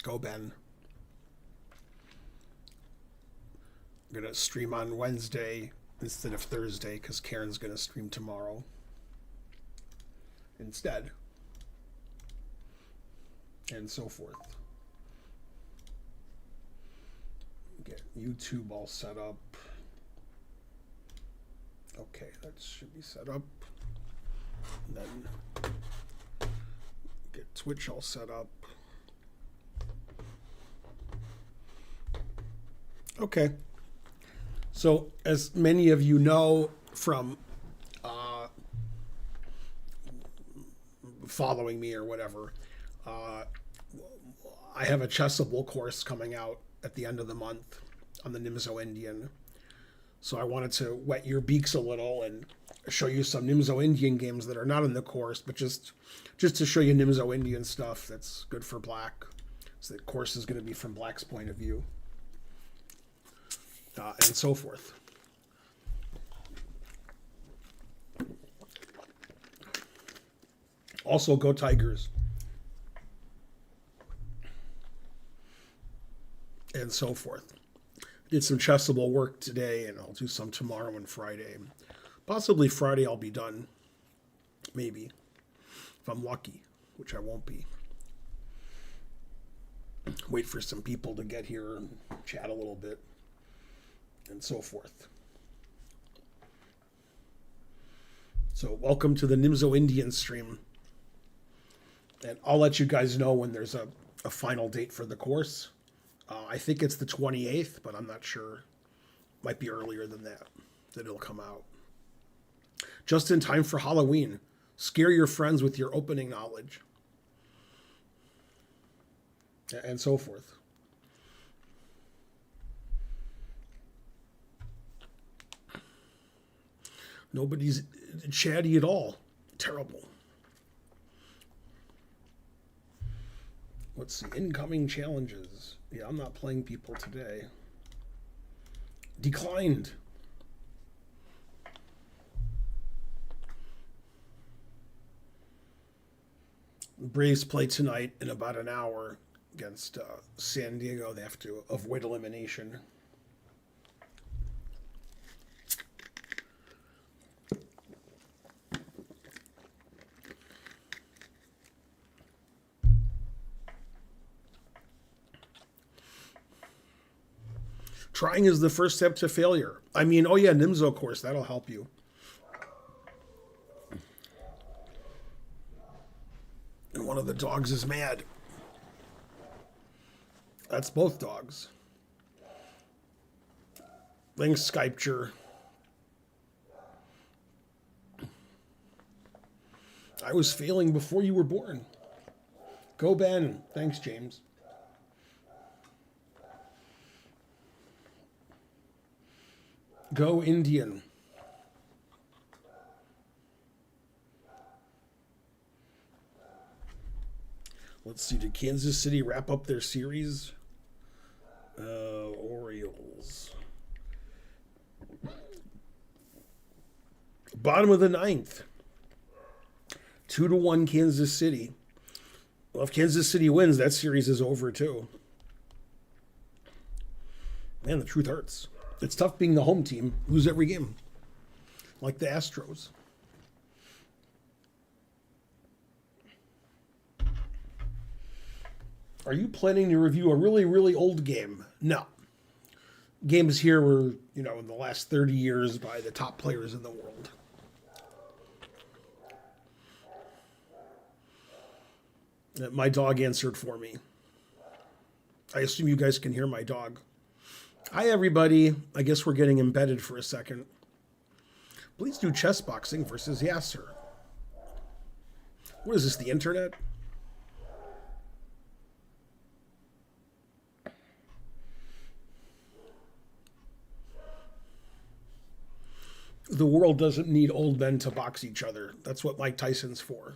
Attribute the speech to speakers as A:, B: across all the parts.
A: Go, Ben. I'm going to stream on Wednesday instead of Thursday because Karen's going to stream tomorrow instead. And so forth. Get YouTube all set up. Okay, that should be set up. And then get Twitch all set up. Okay. So, as many of you know from following me or whatever, I have a Chessable course coming out at the end of the month on the Nimzo-Indian. So I wanted to wet your beaks a little and show you some Nimzo-Indian games that are not in the course, but just to show you Nimzo-Indian stuff that's good for Black. So the course is going to be from Black's point of view. And so forth. Also, go Tigers. And so forth. Did some Chessable work today, and I'll do some tomorrow and Friday. Possibly Friday I'll be done. Maybe. If I'm lucky, which I won't be. Wait for some people to get here and chat a little bit. And so forth. So welcome to the Nimzo-Indian stream. And I'll let you guys know when there's a final date for the course. I think it's the 28th, but I'm not sure. Might be earlier than that it'll come out. Just in time for Halloween. Scare your friends with your opening knowledge. And so forth. Nobody's chatty at all. Terrible. Let's see. Incoming challenges. Yeah, I'm not playing people today. Declined. Braves play tonight in about an hour against San Diego. They have to avoid elimination. Trying is the first step to failure. I mean, oh yeah, Nimzo course, that'll help you. And one of the dogs is mad. That's both dogs. Thanks, Skypture. I was failing before you were born. Go Ben. Thanks, James. Go Indian. Let's see, did Kansas City wrap up their series? Orioles. Bottom of the ninth. 2-1 Kansas City. Well, if Kansas City wins, that series is over too. Man, the truth hurts. It's tough being the home team. Lose every game. Like the Astros. Are you planning to review a really, really old game? No. Games here were, in the last 30 years by the top players in the world. My dog answered for me. I assume you guys can hear my dog. Hi, everybody. I guess we're getting embedded for a second. Please do chess boxing versus Yasser. What is this, the internet? The world doesn't need old men to box each other. That's what Mike Tyson's for.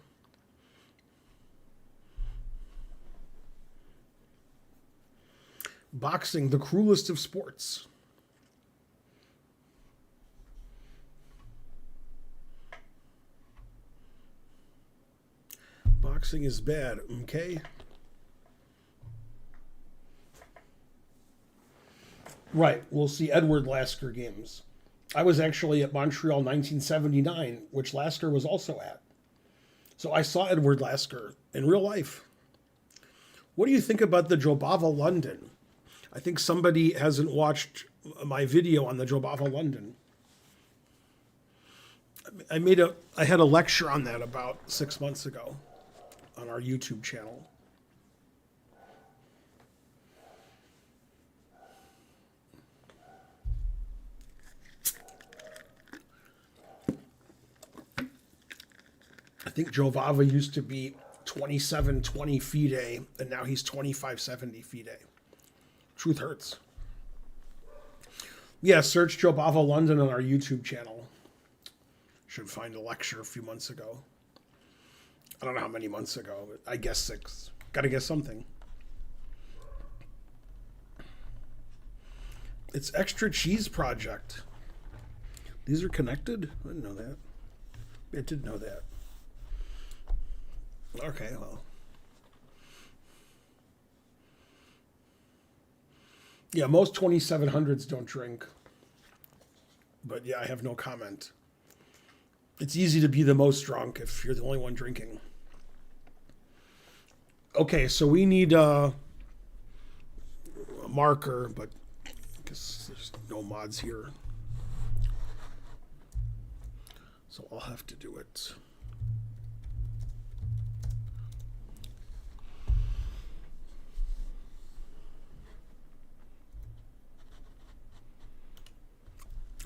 A: Boxing, the cruelest of sports. Boxing is bad, okay? Right. We'll see Edward Lasker games. I was actually at Montreal 1979, which Lasker was also at. So I saw Edward Lasker in real life. What do you think about the Jobava London? I think somebody hasn't watched my video on the Jobava London. I had a lecture on that about 6 months ago on our YouTube channel. I think Jovava used to be 2720 FIDE, and now he's 2570 FIDE. Truth hurts. Yeah, search Jobava London on our YouTube channel. Should find a lecture a few months ago. I don't know how many months ago, but I guess 6. Gotta guess something. It's Extra Cheese Project. These are connected? I didn't know that. I did know that. Okay, well. Yeah, most 2700s don't drink. But yeah, I have no comment. It's easy to be the most drunk if you're the only one drinking. Okay, so we need a marker, but I guess there's no mods here. So I'll have to do it.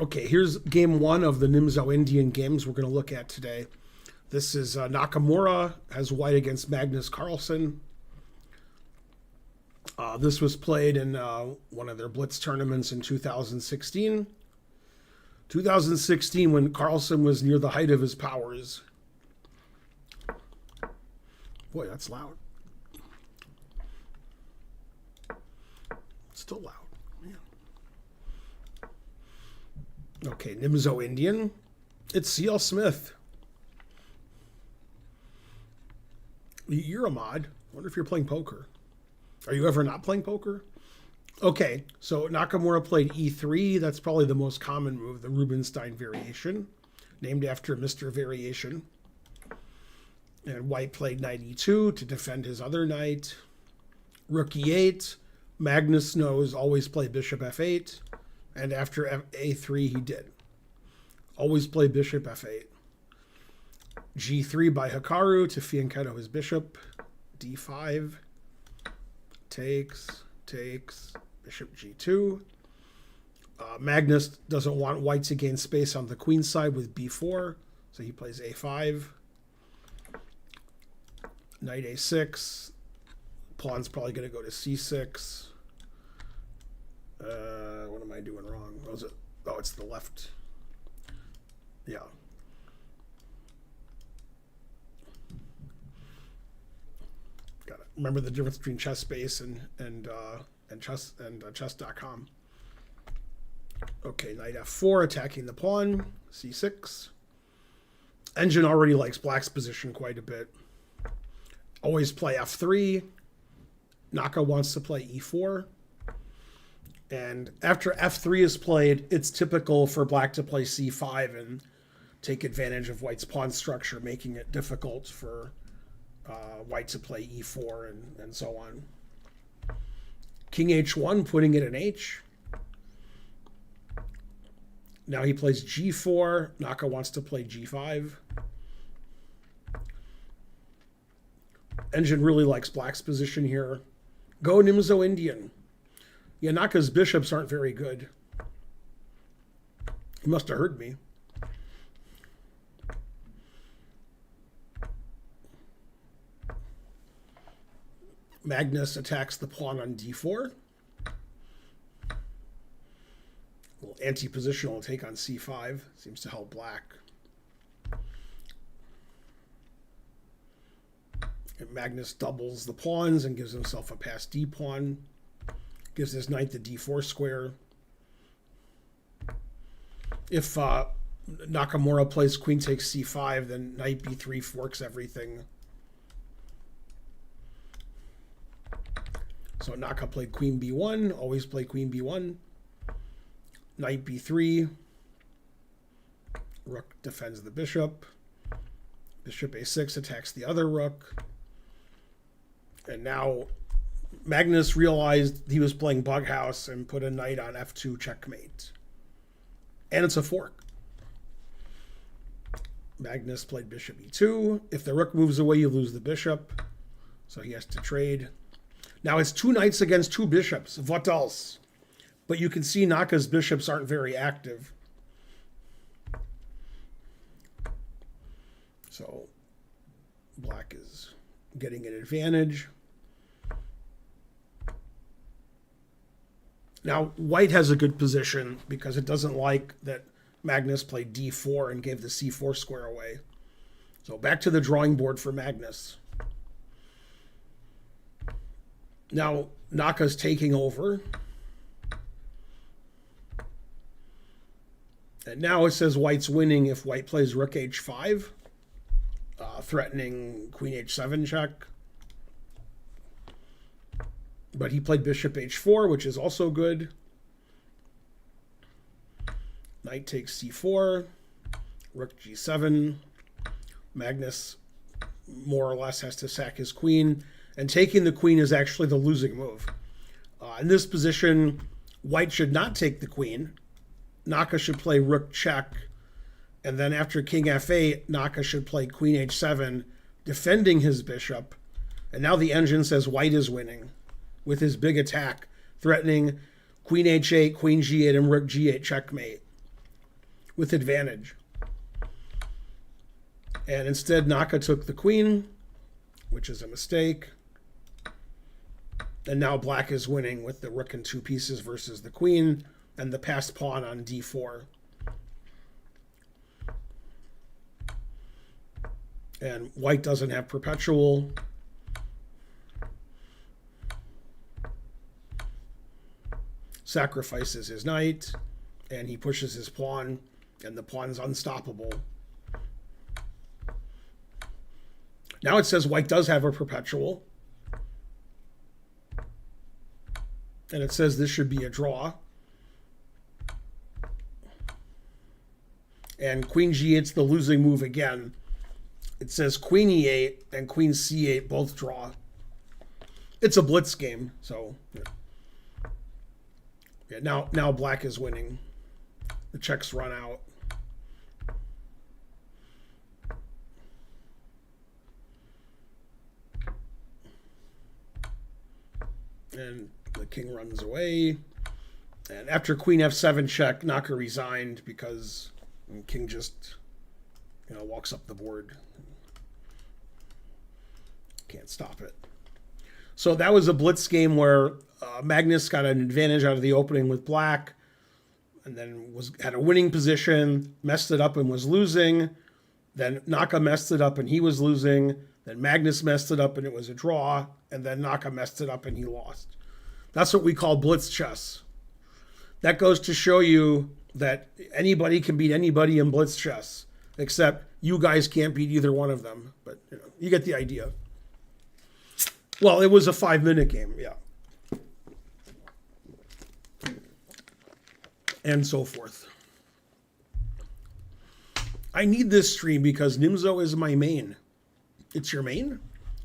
A: Okay, here's game 1 of the Nimzo-Indian games we're going to look at today. This is Nakamura has white against Magnus Carlsen. This was played in one of their Blitz tournaments in 2016. 2016, when Carlsen was near the height of his powers. Boy, that's loud. Still loud. Okay, Nimzo-Indian. It's C.L. Smith. You're a mod. I wonder if you're playing poker. Are you ever not playing poker? Okay, so Nakamura played E3. That's probably the most common move, the Rubinstein variation, named after Mr. Variation. And White played Knight E2 to defend his other knight. Rook E8. Magnus knows always play Bishop F8. And after A3, he did. Always play Bishop F8. G3 by Hikaru to fianchetto his bishop. D5. Takes. Bishop G2. Magnus doesn't want white to gain space on the queen side with B4. So he plays A5. Knight A6. Pawn's probably going to go to C6. What am I doing wrong? Was it? Oh, it's the left. Yeah. Got it. Remember the difference between chess.base and chess.com. Okay, knight F4 attacking the pawn. C6. Engine already likes black's position quite a bit. Always play F3. Naka wants to play E4. And after F3 is played, it's typical for black to play C5 and take advantage of white's pawn structure, making it difficult for white to play E4 and so on. King H1, putting it in H. Now he plays G4. Naka wants to play G5. Engine really likes black's position here. Go Nimzo-Indian. Yeah, Naka's bishops aren't very good. He must have heard me. Magnus attacks the pawn on D4. A little anti-positional take on C5. Seems to help black. And Magnus doubles the pawns and gives himself a passed D pawn. Gives his knight the D4 square. If Nakamura plays queen takes C5, then knight B3 forks everything. So Naka played queen B1, always play queen B1. Knight b3. Rook defends the bishop. Bishop a6 attacks the other rook. And now Magnus realized he was playing bug house and put a knight on f2 checkmate. And it's a fork. Magnus played bishop e2. If the rook moves away, you lose the bishop. So he has to trade. Now it's 2 knights against 2 bishops. What else? But you can see Naka's bishops aren't very active. So black is getting an advantage. Now white has a good position because it doesn't like that Magnus played d4 and gave the c4 square away. So back to the drawing board for Magnus. Now Naka's taking over. And now it says white's winning if white plays rook h5, threatening queen h7 check. But he played bishop h4, which is also good. Knight takes c4, rook g7. Magnus more or less has to sack his queen. And taking the queen is actually the losing move. In this position, white should not take the queen. Naka should play rook check. And then after king f8, Naka should play queen h7, defending his bishop. And now the engine says white is winning with his big attack, threatening queen h8, queen g8, and rook g8 checkmate with advantage. And instead, Naka took the queen, which is a mistake. And now black is winning with the rook in 2 pieces versus the queen and the passed pawn on d4. And white doesn't have perpetual. Sacrifices his knight, and he pushes his pawn, and the pawn's unstoppable. Now it says white does have a perpetual. And it says this should be a draw. And queen g8's the losing move again. It says queen e8 and queen c8 both draw. It's a blitz game, so yeah, now black is winning. The checks run out. And the king runs away. And after queen f7 check, Naka resigned because king just, walks up the board. Can't stop it. So that was a blitz game where Magnus got an advantage out of the opening with black, and then had a winning position, messed it up and was losing. Then Naka messed it up and he was losing. Then Magnus messed it up and it was a draw. And then Naka messed it up and he lost. That's what we call blitz chess. That goes to show you that anybody can beat anybody in blitz chess, except you guys can't beat either one of them. But you get the idea. Well, it was a 5-minute game, yeah. And so forth. I need this stream because Nimzo is my main. It's your main?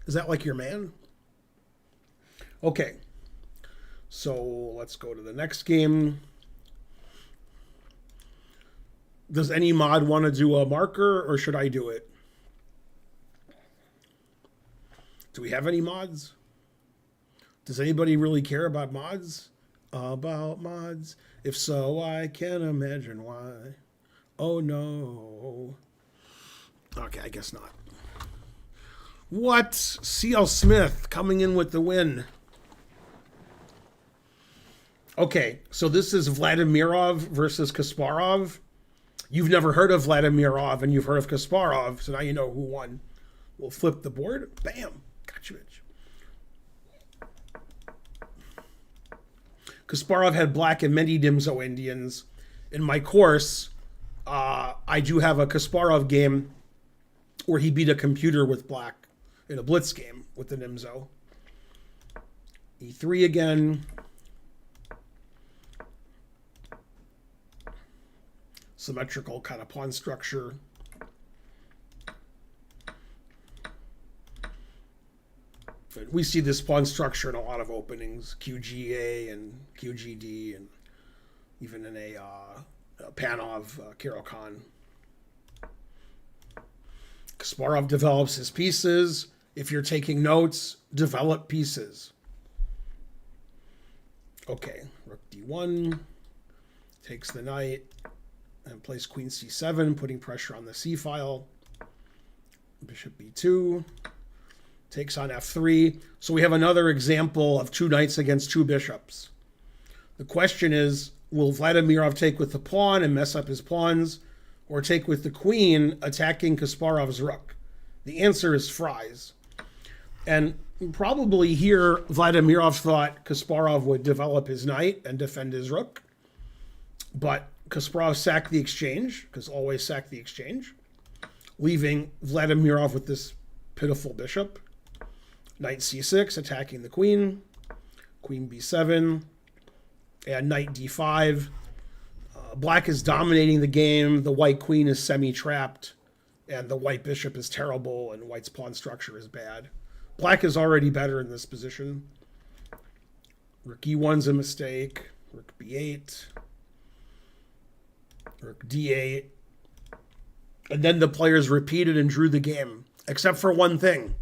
A: Is that like your man? Okay. So let's go to the next game. Does any mod want to do a marker or should I do it? Do we have any mods? Does anybody really care about mods? About mods? If so, I can't imagine why. Oh no. Okay, I guess not. What? C.L. Smith coming in with the win. Okay, so this is Vladimirov versus Kasparov. You've never heard of Vladimirov and you've heard of Kasparov, so now you know who won. We'll flip the board. Bam. Gotcha, bitch. Kasparov had black and many Nimzo-Indians. In my course, I do have a Kasparov game where he beat a computer with black in a blitz game with the Nimzo. E3 again. symmetrical kind of pawn structure. But we see this pawn structure in a lot of openings, QGA and QGD, and even in a Panov Caro-Kann. Kasparov develops his pieces. If you're taking notes, develop pieces. Okay, rook d1, takes the knight, and plays queen c7, putting pressure on the c-file. Bishop b2, takes on f3. So we have another example of two knights against two bishops. The question is, will Vladimirov take with the pawn and mess up his pawns, or take with the queen, attacking Kasparov's rook? The answer is fries. And probably here, Vladimirov thought Kasparov would develop his knight and defend his rook. But Kasparov sacked the exchange, because always sack the exchange, leaving Vladimirov with this pitiful bishop. Knight c6, attacking the queen. Queen b7. And knight d5. Black is dominating the game. The white queen is semi-trapped. And the white bishop is terrible, and white's pawn structure is bad. Black is already better in this position. Rook e1's a mistake. Rook b8. Rook d8. And then the players repeated and drew the game, except for one thing.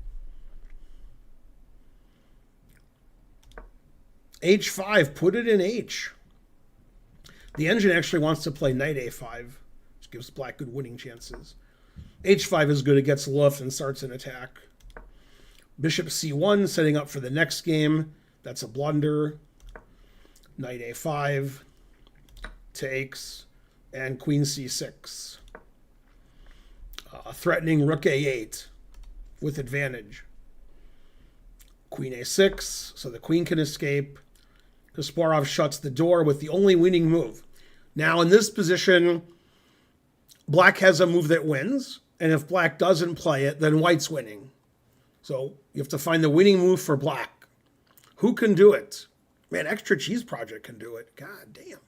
A: h5, put it in h. The engine actually wants to play knight a5, which gives black good winning chances. h5 is good. It gets luft and starts an attack. Bishop c1, setting up for the next game. That's a blunder. Knight a5, takes, and queen c6. Threatening rook a8 with advantage. Queen a6, so the queen can escape. Kasparov shuts the door with the only winning move. Now, in this position, black has a move that wins, and if black doesn't play it, then white's winning. So you have to find the winning move for black. Who can do it? Man, Extra Cheese Project can do it. God damn.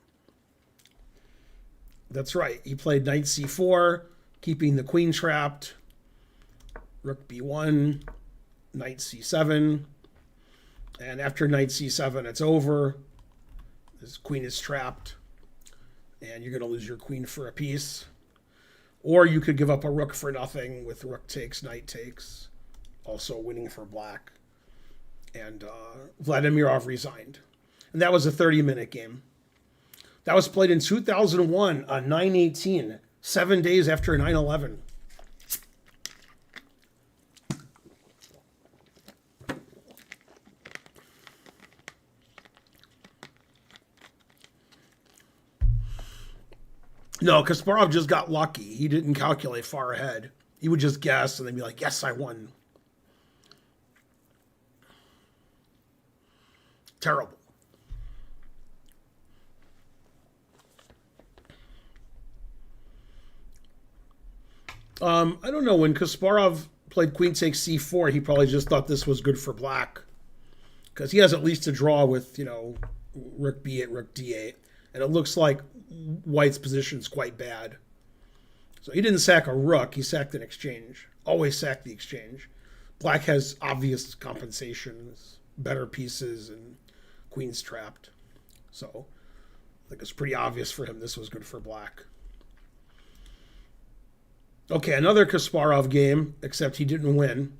A: That's right. He played knight c4, keeping the queen trapped. Rook b1, knight c7. And after knight c7, it's over. This queen is trapped. And you're going to lose your queen for a piece. Or you could give up a rook for nothing with rook takes, knight takes. Also winning for black. And Vladimirov resigned. And that was a 30-minute game. That was played in 2001 on 9/18, 7 days after 9/11. No, Kasparov just got lucky. He didn't calculate far ahead. He would just guess and then be like, yes, I won. Terrible. I don't know. When Kasparov played queen takes c4, he probably just thought this was good for black. Because he has at least a draw with, rook b8, rook d8. And it looks like white's position is quite bad. So he didn't sack a rook. He sacked an exchange. Always sack the exchange. Black has obvious compensations, better pieces, and queen's trapped. So I think it's pretty obvious for him this was good for black. Okay, another Kasparov game, except he didn't win.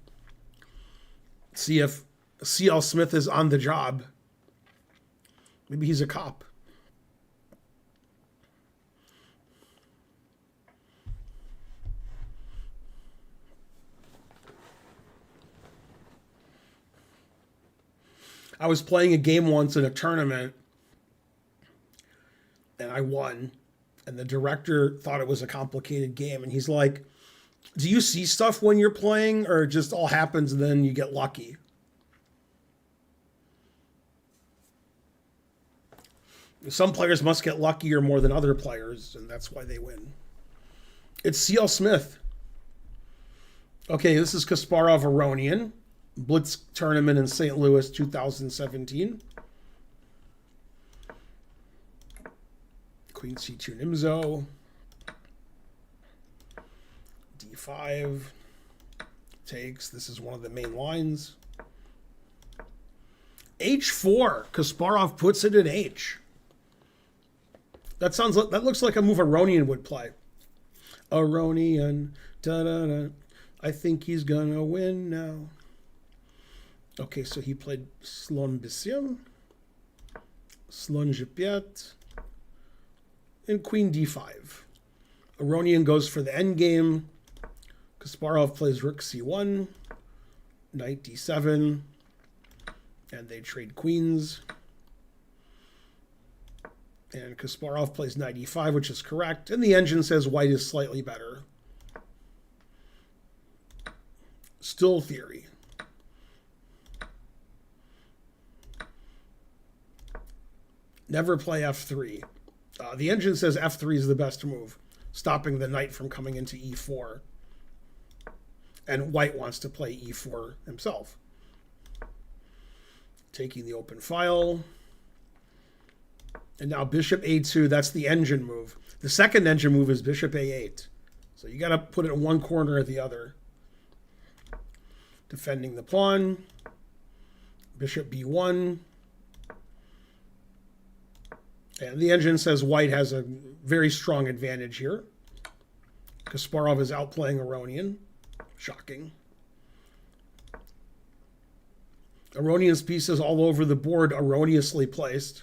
A: See if C.L. Smith is on the job. Maybe he's a cop. I was playing a game once in a tournament, and I won. And the director thought it was a complicated game. And he's like, do you see stuff when you're playing, or it just all happens and then you get lucky? Some players must get luckier more than other players, and that's why they win. It's C.L. Smith. Okay, this is Kasparov Aronian. Blitz tournament in St. Louis, 2017. Queen c2 Nimzo. e5 takes. This is one of the main lines. h4. Kasparov puts it in h. That looks like a move Aronian would play. Aronian, da-da-da. I think he's gonna win now. Okay, so he played Slon B7, Slon G5, and Queen D5. Aronian goes for the endgame. Kasparov plays Rook C1, Knight D7, and they trade queens. And Kasparov plays Knight E5, which is correct. And the engine says white is slightly better. Still theory. Never play F3. The engine says F3 is the best move, stopping the knight from coming into E4. And white wants to play E4 himself. Taking the open file. And now bishop A2, that's the engine move. The second engine move is bishop A8. So you got to put it in one corner or the other. Defending the pawn. Bishop B1. And the engine says white has a very strong advantage here. Kasparov is outplaying Aronian. Shocking. Aronian's pieces all over the board, erroneously placed.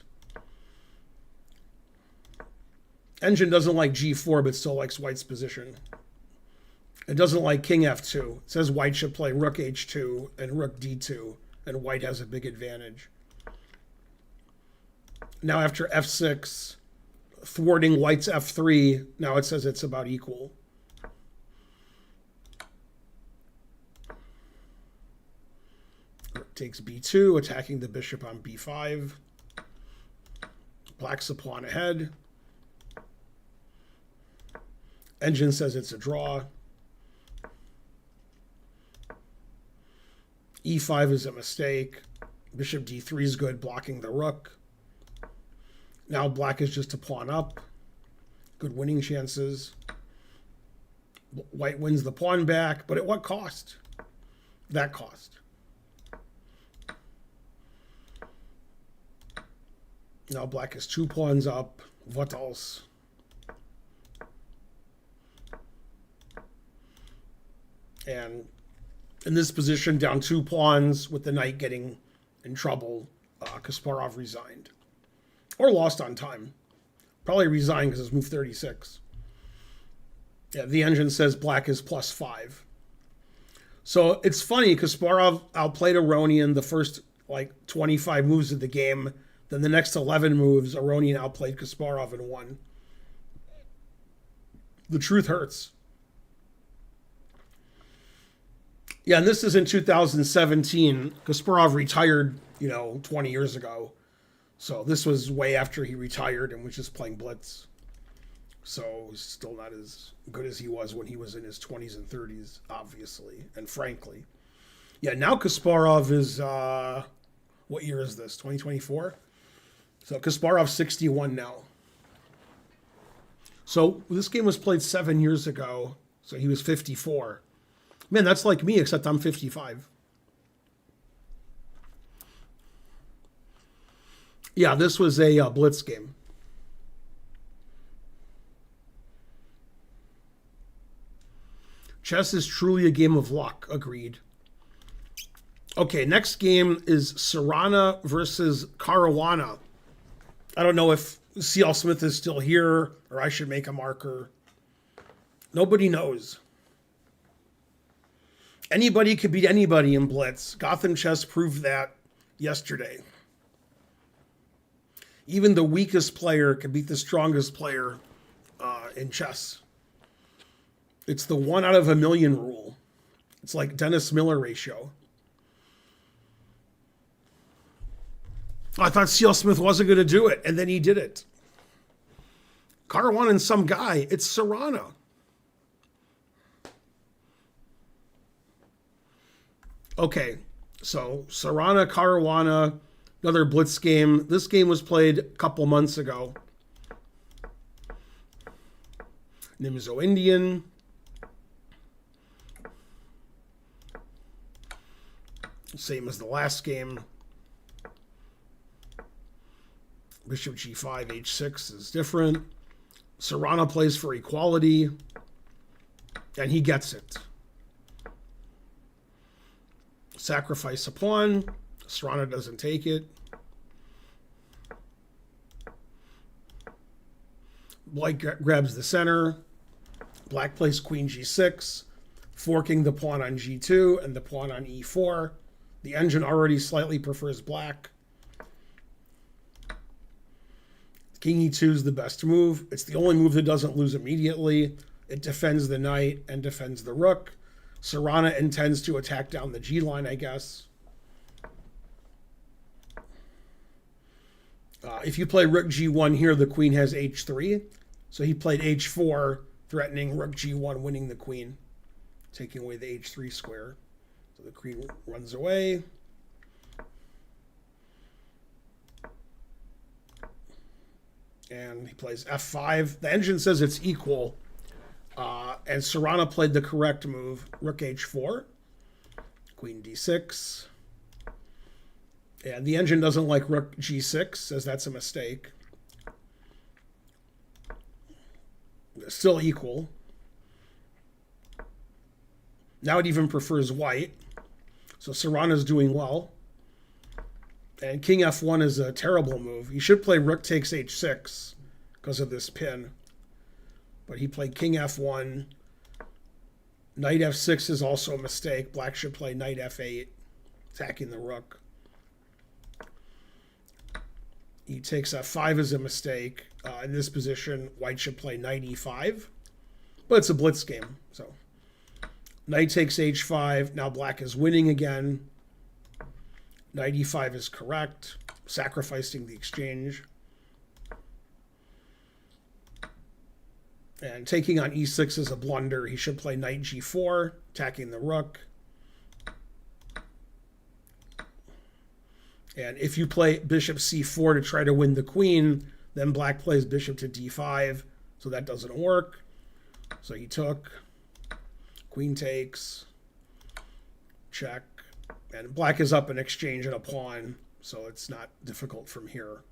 A: Engine doesn't like G4, but still likes white's position. It doesn't like King F2. It says white should play Rook H2 and Rook D2, and white has a big advantage. Now after F6, thwarting white's F3, now it says it's about equal. Rook takes B2, attacking the bishop on B5. Black's a pawn ahead. Engine says it's a draw. E5 is a mistake. Bishop D3 is good, blocking the rook. Now black is just a pawn up. Good winning chances. White wins the pawn back, but at what cost? That cost. Now black is 2 pawns up. What else? And in this position, down 2 pawns with the knight getting in trouble, Kasparov resigned. Or lost on time. Probably resigned because it's move 36. Yeah, the engine says black is +5. So it's funny, Kasparov outplayed Aronian the first 25 moves of the game. Then the next 11 moves, Aronian outplayed Kasparov and won. The truth hurts. Yeah, and this is in 2017. Kasparov retired, 20 years ago. So this was way after he retired and was just playing blitz. So he's still not as good as he was when he was in his 20s and 30s, obviously, and frankly. Yeah, now Kasparov is, what year is this, 2024? So Kasparov's 61 now. So this game was played 7 years ago, so he was 54. Man, that's like me, except I'm 55. Yeah, this was a blitz game. Chess is truly a game of luck. Agreed. Okay, next game is Caruana versus Caruana. I don't know if C.L. Smith is still here, or I should make a marker. Nobody knows. Anybody could beat anybody in blitz. Gotham Chess proved that yesterday. Even the weakest player can beat the strongest player in chess. It's the 1 out of a million rule. It's like Dennis Miller ratio. I thought C.L. Smith wasn't going to do it, and then he did it. Caruana and some guy. It's Caruana. Okay, so Caruana, Caruana, another blitz game. This game was played a couple months ago. Nimzo-Indian. Same as the last game. Bishop g5, h6 is different. Caruana plays for equality, and he gets it. Sacrifice a pawn. Caruana doesn't take it. White grabs the center. Black plays queen g6, forking the pawn on g2 and the pawn on e4. The engine already slightly prefers black. King e2 is the best move. It's the only move that doesn't lose immediately. It defends the knight and defends the rook. Caruana intends to attack down the g line, I guess. If you play rook g1 here, the queen has h3. So he played h4, threatening rook g1, winning the queen, taking away the h3 square. So the queen runs away. And he plays f5. The engine says it's equal. And Caruana played the correct move, rook h4, queen d6. And the engine doesn't like rook g6, says that's a mistake. Still equal. Now it even prefers white. So Caruana's doing well. And king f1 is a terrible move. You should play rook takes h6 because of this pin. But he played king f1. Knight f6 is also a mistake. Black should play knight f8, attacking the rook. He takes f5 is a mistake. In this position, white should play knight e5. But it's a blitz game. So knight takes h5. Now black is winning again. Knight e5 is correct, sacrificing the exchange. And taking on e6 is a blunder. He should play knight g4, attacking the rook. And if you play bishop c4 to try to win the queen, then black plays bishop to d5, so that doesn't work. So he took, queen takes, check. And black is up an exchange and a pawn, so it's not difficult from here.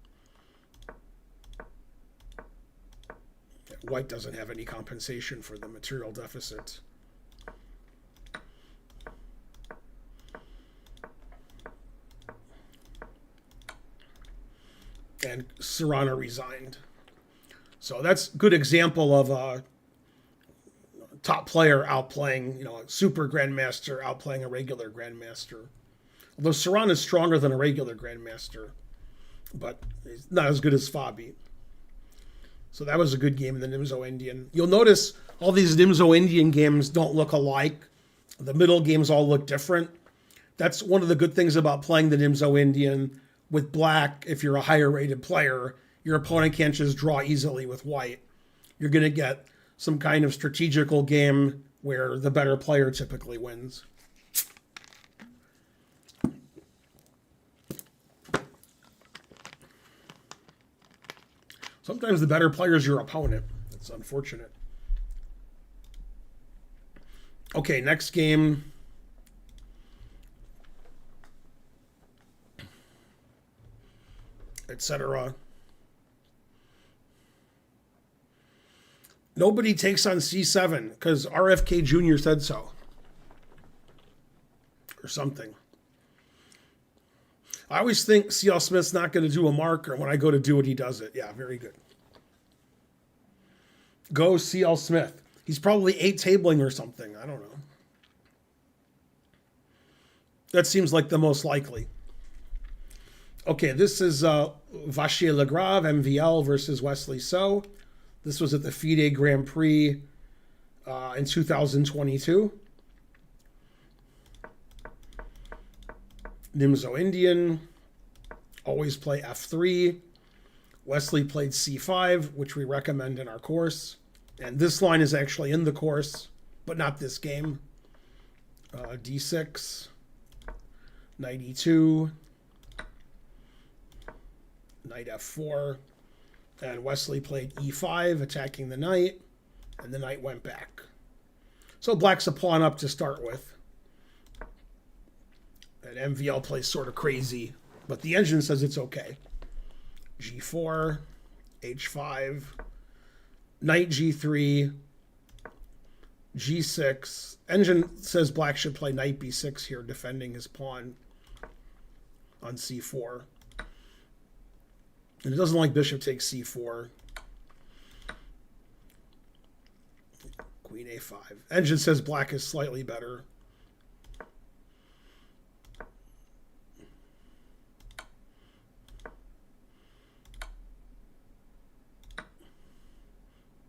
A: White doesn't have any compensation for the material deficit. And Caruana resigned. So that's a good example of a top player outplaying, a super grandmaster outplaying a regular grandmaster. Although Caruana is stronger than a regular grandmaster, but he's not as good as Fabi. So that was a good game in the Nimzo-Indian. You'll notice all these Nimzo-Indian games don't look alike. The middle games all look different. That's one of the good things about playing the Nimzo-Indian. With black, if you're a higher rated player, your opponent can't just draw easily with white. You're going to get some kind of strategical game where the better player typically wins. Sometimes the better player is your opponent. It's unfortunate. Okay, next game. Etc. Nobody takes on c7 because RFK Jr. said so. Or something. I always think C.L. Smith's not going to do a marker. When I go to do it, he does it. Yeah, very good. Go C.L. Smith. He's probably 8-tabling or something. I don't know. That seems like the most likely. Okay, this is Vachier-Lagrave, MVL versus Wesley So. This was at the FIDE Grand Prix in 2022. Nimzo-Indian, always play f3. Wesley played c5, which we recommend in our course. And this line is actually in the course, but not this game. d6, knight e2, knight f4. And Wesley played e5, attacking the knight, and the knight went back. So black's a pawn up to start with. And MVL plays sort of crazy, but the engine says it's okay. G4, H5, Knight G3, G6. Engine says black should play Knight B6 here, defending his pawn on C4. And it doesn't like bishop takes C4. Queen A5. Engine says black is slightly better.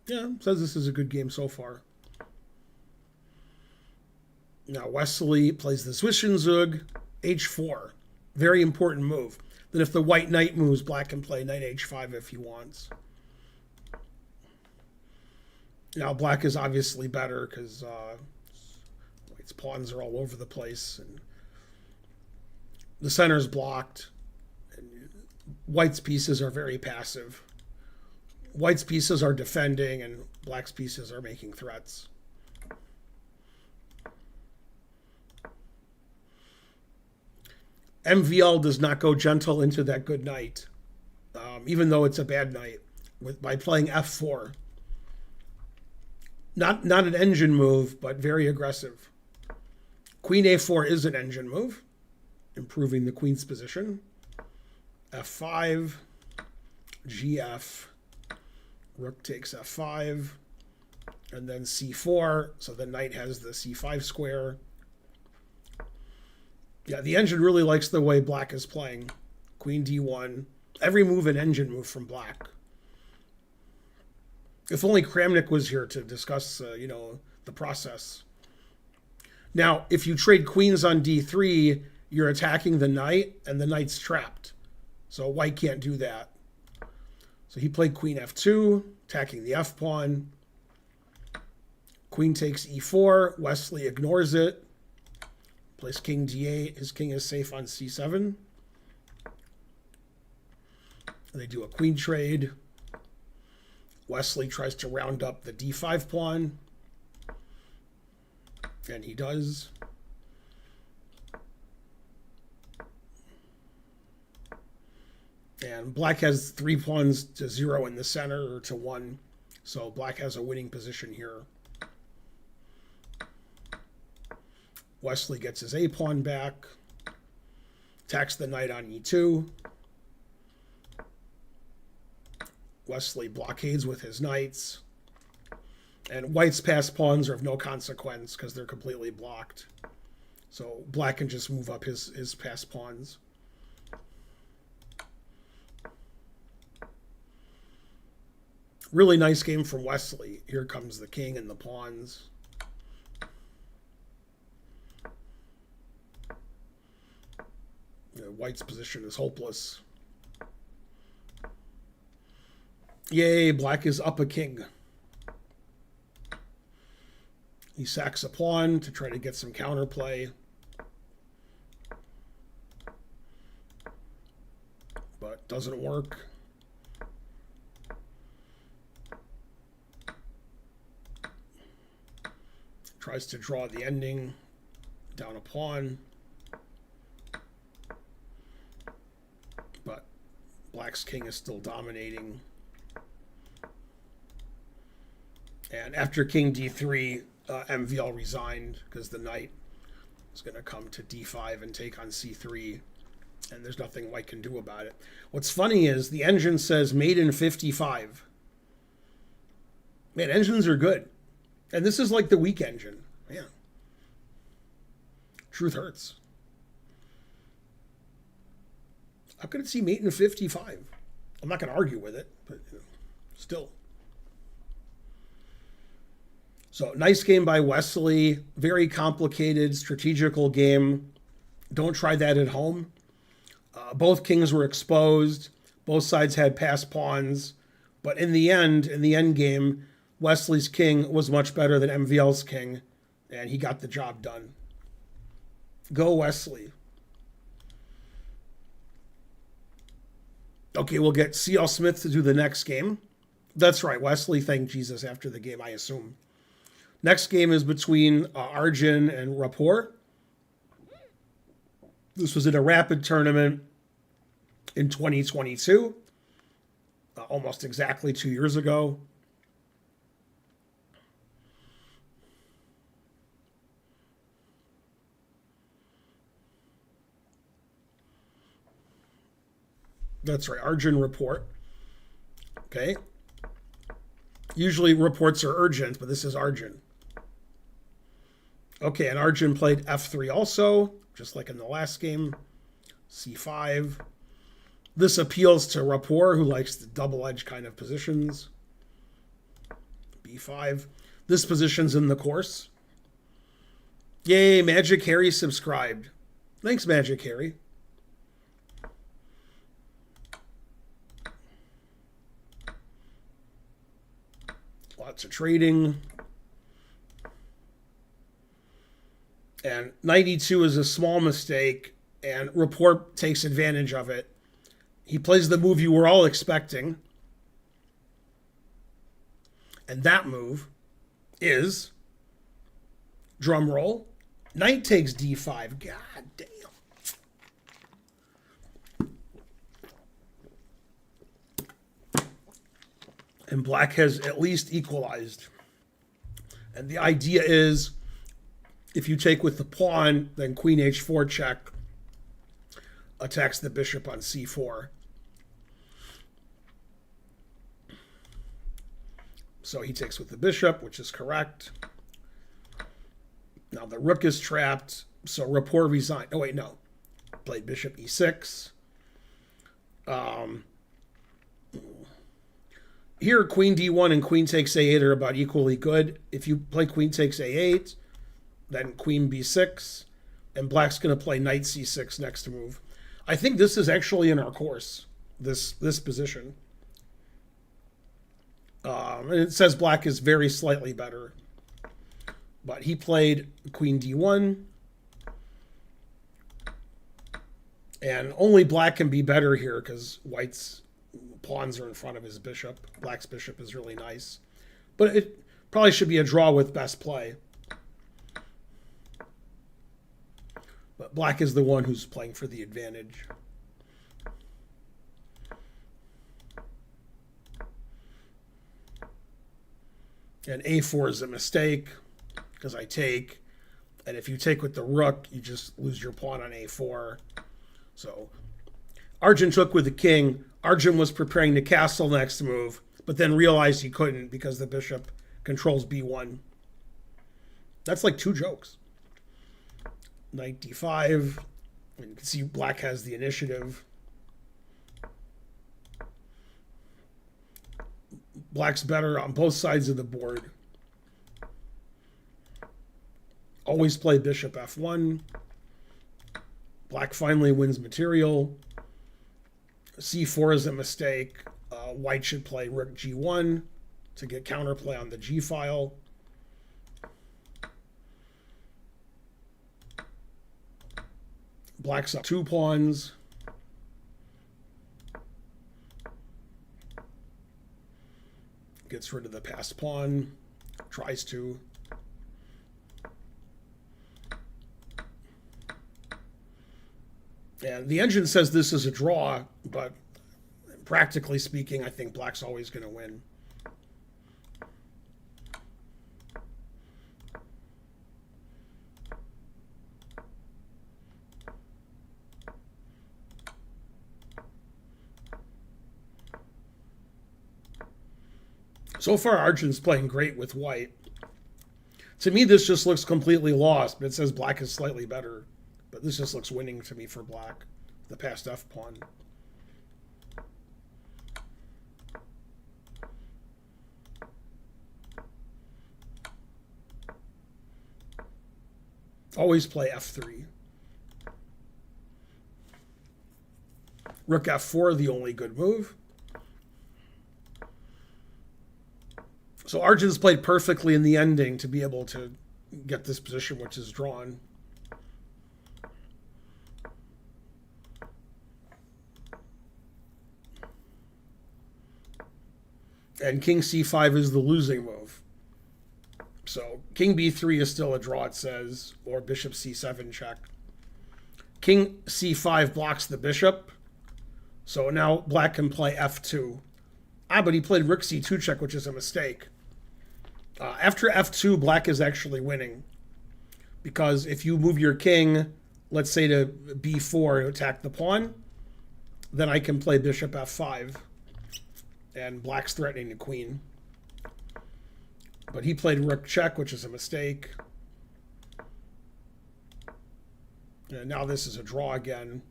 A: Yeah, says this is a good game so far. Now Wesley plays the Zwischenzug, H4. Very important move. Then if the white knight moves, black can play Knight H5 if he wants. Now black is obviously better because white's pawns are all over the place. And the center's blocked. And white's pieces are very passive. White's pieces are defending and black's pieces are making threats. MVL does not go gentle into that good knight, even though it's a bad knight, by playing F4. Not an engine move, but very aggressive. Queen A4 is an engine move, improving the queen's position. F5, GF. Rook takes F5, and then C4, so the knight has the C5 square. Yeah, the engine really likes the way black is playing. Queen D1. Every move an engine move from black. If only Kramnik was here to discuss, the process. Now, if you trade queens on D3, you're attacking the knight, and the knight's trapped. So white can't do that. So he played queen F2, attacking the F pawn. Queen takes E4. Wesley ignores it. Plays king D8. His king is safe on C7. They do a queen trade. Wesley tries to round up the D5 pawn. And he does. And black has 3 pawns to 0 in the center, or to 1. So black has a winning position here. Wesley gets his A pawn back. Attacks the knight on E2. Wesley blockades with his knights. And white's passed pawns are of no consequence because they're completely blocked. So black can just move up his passed pawns. Really nice game from Wesley. Here comes the king and the pawns. White's position is hopeless. Yay, black is up a king. He sacks a pawn to try to get some counterplay. But doesn't work. Tries to draw the ending down a pawn. But black's king is still dominating. And after king d3, MVL resigned because the knight is going to come to d5 and take on c3. And there's nothing white can do about it. What's funny is the engine says made in 55. Man, engines are good. And this is like the weak engine. Man. Truth hurts. How could it see mate in 55? I'm not going to argue with it, but still. So, nice game by Wesley. Very complicated, strategical game. Don't try that at home. Both kings were exposed. Both sides had passed pawns. But in the end game, Wesley's king was much better than MVL's king, and he got the job done. Go Wesley. Okay, we'll get C.L. Smith to do the next game. That's right, Wesley thanked Jesus after the game, I assume. Next game is between Arjun and Rapport. This was in a rapid tournament in 2022, almost exactly 2 years ago. That's right, Arjun Rapport. Okay. Usually reports are urgent, but this is Arjun. Okay, and Arjun played f3 also, just like in the last game. c5. This appeals to Rapport, who likes the double-edged kind of positions. b5. This position's in the course. Yay, Magic Harry subscribed. Thanks, Magic Harry. Lots of trading. And 92 is a small mistake, and Rapport takes advantage of it. He plays the move you were all expecting. And that move is, drum roll, knight takes d5. God damn. And black has at least equalized. And the idea is, if you take with the pawn, then queen h4 check attacks the bishop on c4. So he takes with the bishop, which is correct. Now the rook is trapped, so Rapport resigned. Oh, wait, no. Played bishop e6. Here, queen d1 and queen takes a8 are about equally good. If you play queen takes a8, then queen b6, and black's going to play knight c6 next move. I think this is actually in our course, this position. And it says black is very slightly better. But he played queen d1. And only black can be better here because white's pawns are in front of his bishop. Black's bishop is really nice. But it probably should be a draw with best play. But black is the one who's playing for the advantage. And a4 is a mistake because I take. And if you take with the rook, you just lose your pawn on a4. So Arjun took with the king. Arjun was preparing to castle next move, but then realized he couldn't because the bishop controls b1. That's like two jokes. Knight d5. And you can see black has the initiative. Black's better on both sides of the board. Always play bishop f1. Black finally wins material. c4 is a mistake. White should play rook g1 to get counterplay on the g file. Black's up 2 pawns. Gets rid of the passed pawn. Tries to. And the engine says this is a draw, but practically speaking, I think black's always going to win. So far, Arjun's playing great with white. To me, this just looks completely lost, but it says black is slightly better. But this just looks winning to me for black, the passed f pawn. Always play f3. Rook f4, the only good move. So Arjun's played perfectly in the ending to be able to get this position, which is drawn. And king c5 is the losing move. So king b3 is still a draw, it says, or bishop c7 check. King c5 blocks the bishop. So now black can play f2. But he played rook c2 check, which is a mistake. After f2, black is actually winning. Because if you move your king, let's say to b4 to attack the pawn, then I can play bishop f5. And black's threatening the queen. But he played rook check, which is a mistake. And now this is a draw again.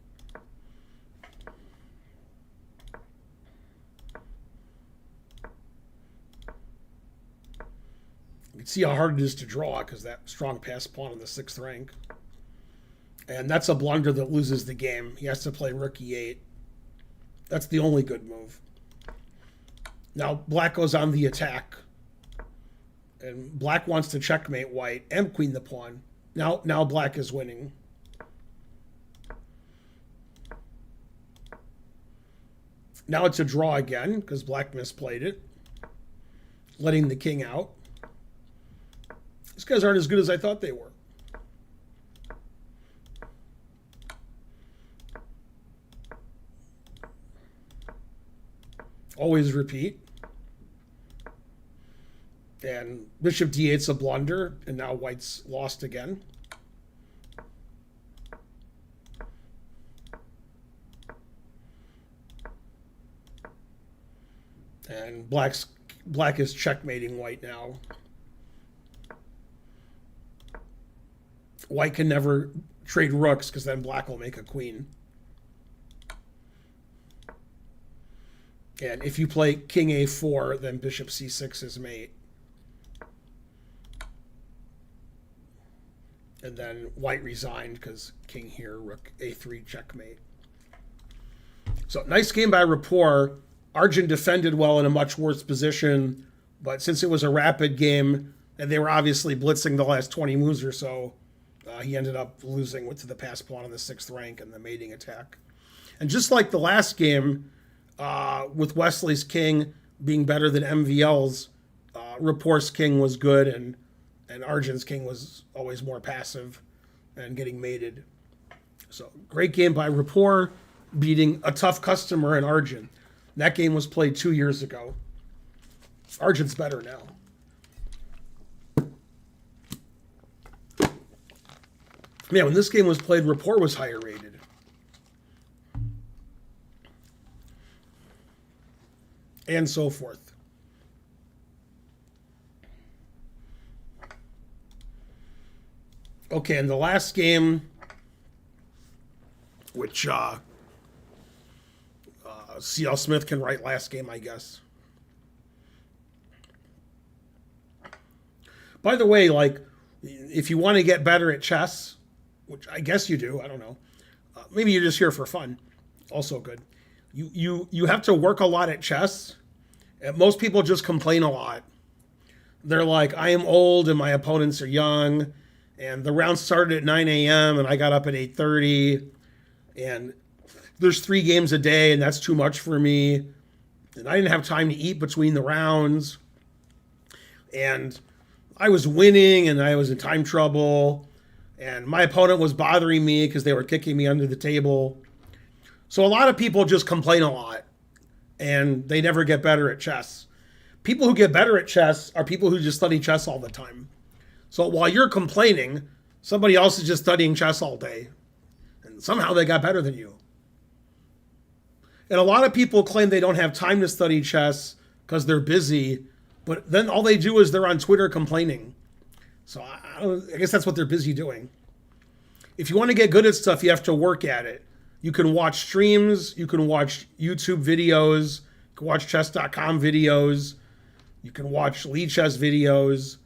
A: You can see how hard it is to draw because that strong pass pawn in the 6th rank. And that's a blunder that loses the game. He has to play rook e8. That's the only good move. Now black goes on the attack. And black wants to checkmate white and queen the pawn. Now black is winning. Now it's a draw again because black misplayed it, letting the king out. These guys aren't as good as I thought they were. Always repeat. And bishop d8's a blunder, and now white's lost again. And black is checkmating white now. White can never trade rooks because then black will make a queen. And if you play king a4, then bishop c6 is mate. And then white resigned because king here, rook a3, checkmate. So nice game by Rapport. Arjun defended well in a much worse position, but since it was a rapid game and they were obviously blitzing the last 20 moves or so, he ended up losing to the pass pawn in the 6th rank and the mating attack. And just like the last game, with Wesley's king being better than MVL's, Rapport's king was good and Arjun's king was always more passive and getting mated. So great game by Rapport, beating a tough customer in Arjun. That game was played 2 years ago. Arjun's better now. Yeah, when this game was played, Rapport was higher rated. And so forth. Okay, and the last game, which C.L. Smith can write last game, I guess. By the way, like, if you want to get better at chess, which I guess you do, I don't know. Maybe you're just here for fun. Also good. You have to work a lot at chess. And most people just complain a lot. They're like, I am old and my opponents are young. And the round started at 9 a.m. and I got up at 8:30. And there's 3 games a day and that's too much for me. And I didn't have time to eat between the rounds. And I was winning and I was in time trouble. And my opponent was bothering me because they were kicking me under the table. So a lot of people just complain a lot. And they never get better at chess. People who get better at chess are people who just study chess all the time. So while you're complaining, somebody else is just studying chess all day. And somehow they got better than you. And a lot of people claim they don't have time to study chess because they're busy. But then all they do is they're on Twitter complaining. So I guess that's what they're busy doing. If you want to get good at stuff, you have to work at it. You can watch streams. You can watch YouTube videos. You can watch chess.com videos. You can watch Lead Chess videos.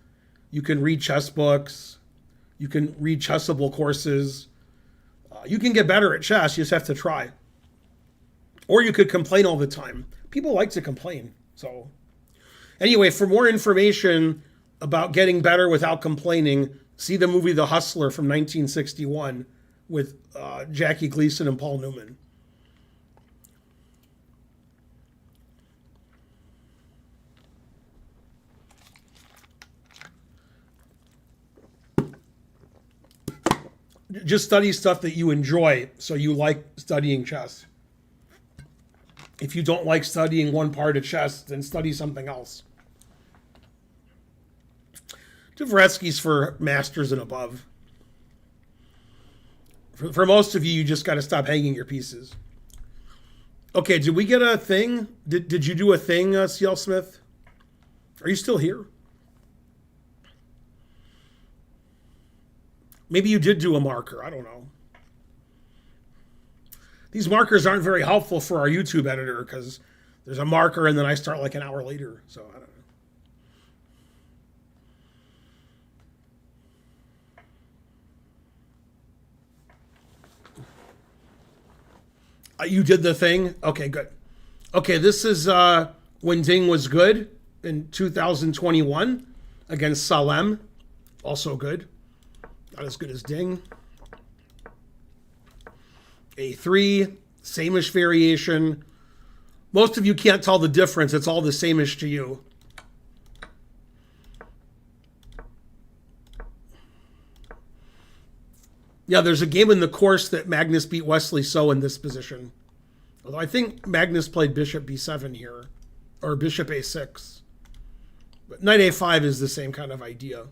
A: You can read chess books. You can read chessable courses. You can get better at chess. You just have to try. Or you could complain all the time. People like to complain. So anyway, for more information about getting better without complaining, see the movie The Hustler from 1961 with Jackie Gleason and Paul Newman. Just study stuff that you enjoy, so you like studying chess. If you don't like studying one part of chess, then study something else. Dvoretsky's for masters and above. For most of you, you just got to stop hanging your pieces. Okay, did we get a thing? Did you do a thing, C.L. Smith? Are you still here? Maybe you did do a marker. I don't know. These markers aren't very helpful for our YouTube editor because there's a marker and then I start like an hour later. So I don't know. You did the thing? Okay, good. Okay, this is when Ding was good in 2021 against Salem. Also good. Not as good as Ding. A3, same-ish variation. Most of you can't tell the difference. It's all the same-ish to you. Yeah, there's a game in the course that Magnus beat Wesley So in this position. Although I think Magnus played bishop b7 here. Or bishop a6. But knight a5 is the same kind of idea.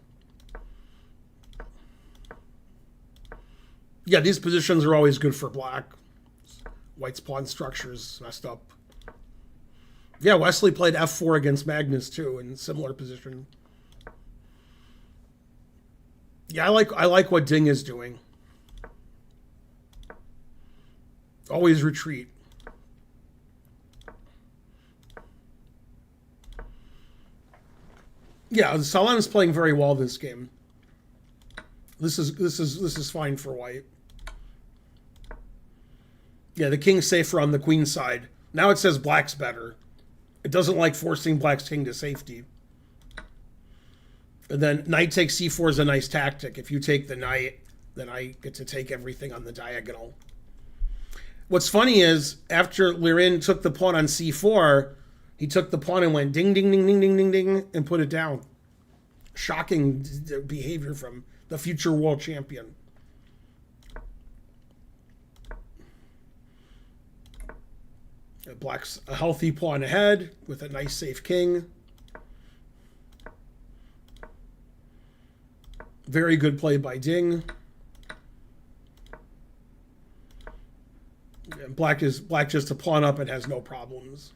A: Yeah, these positions are always good for black. White's pawn structure is messed up. Yeah, Wesley played f4 against Magnus too in similar position. Yeah, I like what Ding is doing. Always retreat. Yeah, Salem is playing very well this game. This is fine for white. Yeah, the king's safer on the queen side. Now it says black's better. It doesn't like forcing black's king to safety. And then knight takes c4 is a nice tactic. If you take the knight, then I get to take everything on the diagonal. What's funny is, after Liren took the pawn on c4, he took the pawn and went ding, ding, ding, ding, ding, ding, ding, and put it down. Shocking behavior from the future world champion. Black's a healthy pawn ahead with a nice safe king. Very good play by Ding. And black just a pawn up and has no problems.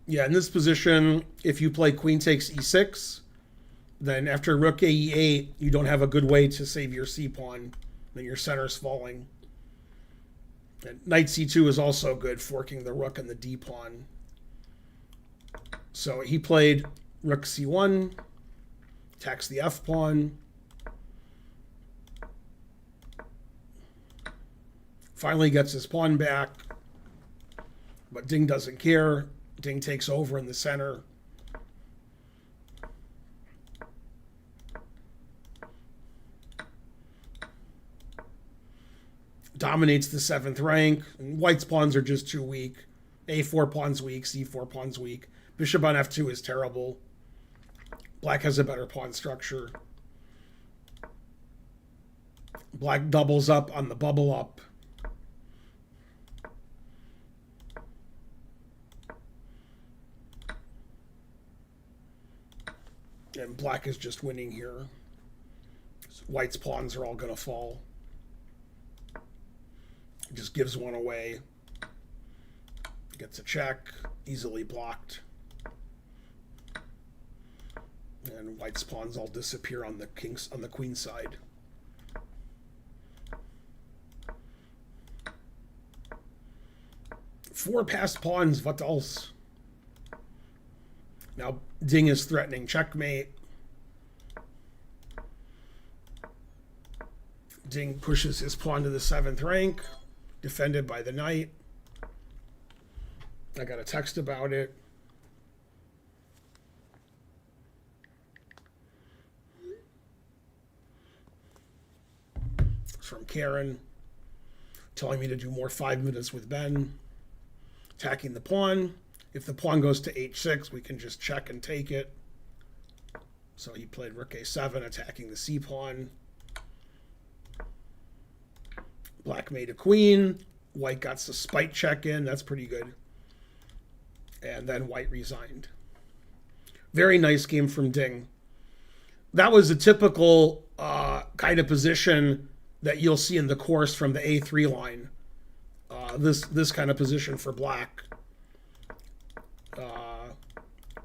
A: Yeah, in this position, if you play queen takes e6, then after rook a e8, you don't have a good way to save your c-pawn. Then your center's falling. And knight c2 is also good, forking the rook and the d-pawn. So he played rook c1, attacks the f-pawn. Finally gets his pawn back, but Ding doesn't care. Ding takes over in the center. Dominates the 7th rank. And white's pawns are just too weak. A4 pawn's weak, C4 pawn's weak. Bishop on F2 is terrible. Black has a better pawn structure. Black doubles up on the bubble up. And black is just winning here. So white's pawns are all going to fall. Just gives one away. Gets a check. Easily blocked. And white's pawns all disappear on the queen side. Four passed pawns. What else? Now Ding is threatening checkmate. Ding pushes his pawn to the 7th rank, defended by the knight. I got a text about it. It's from Karen, telling me to do more 5 minutes with Ben. Attacking the pawn. if the pawn goes to h6, we can just check and take it. So he played rook a7, attacking the c pawn. Black made a queen. White got the spite check in. That's pretty good. And then white resigned. Very nice game from Ding. That was a typical kind of position that you'll see in the course from the a3 line. This kind of position for black.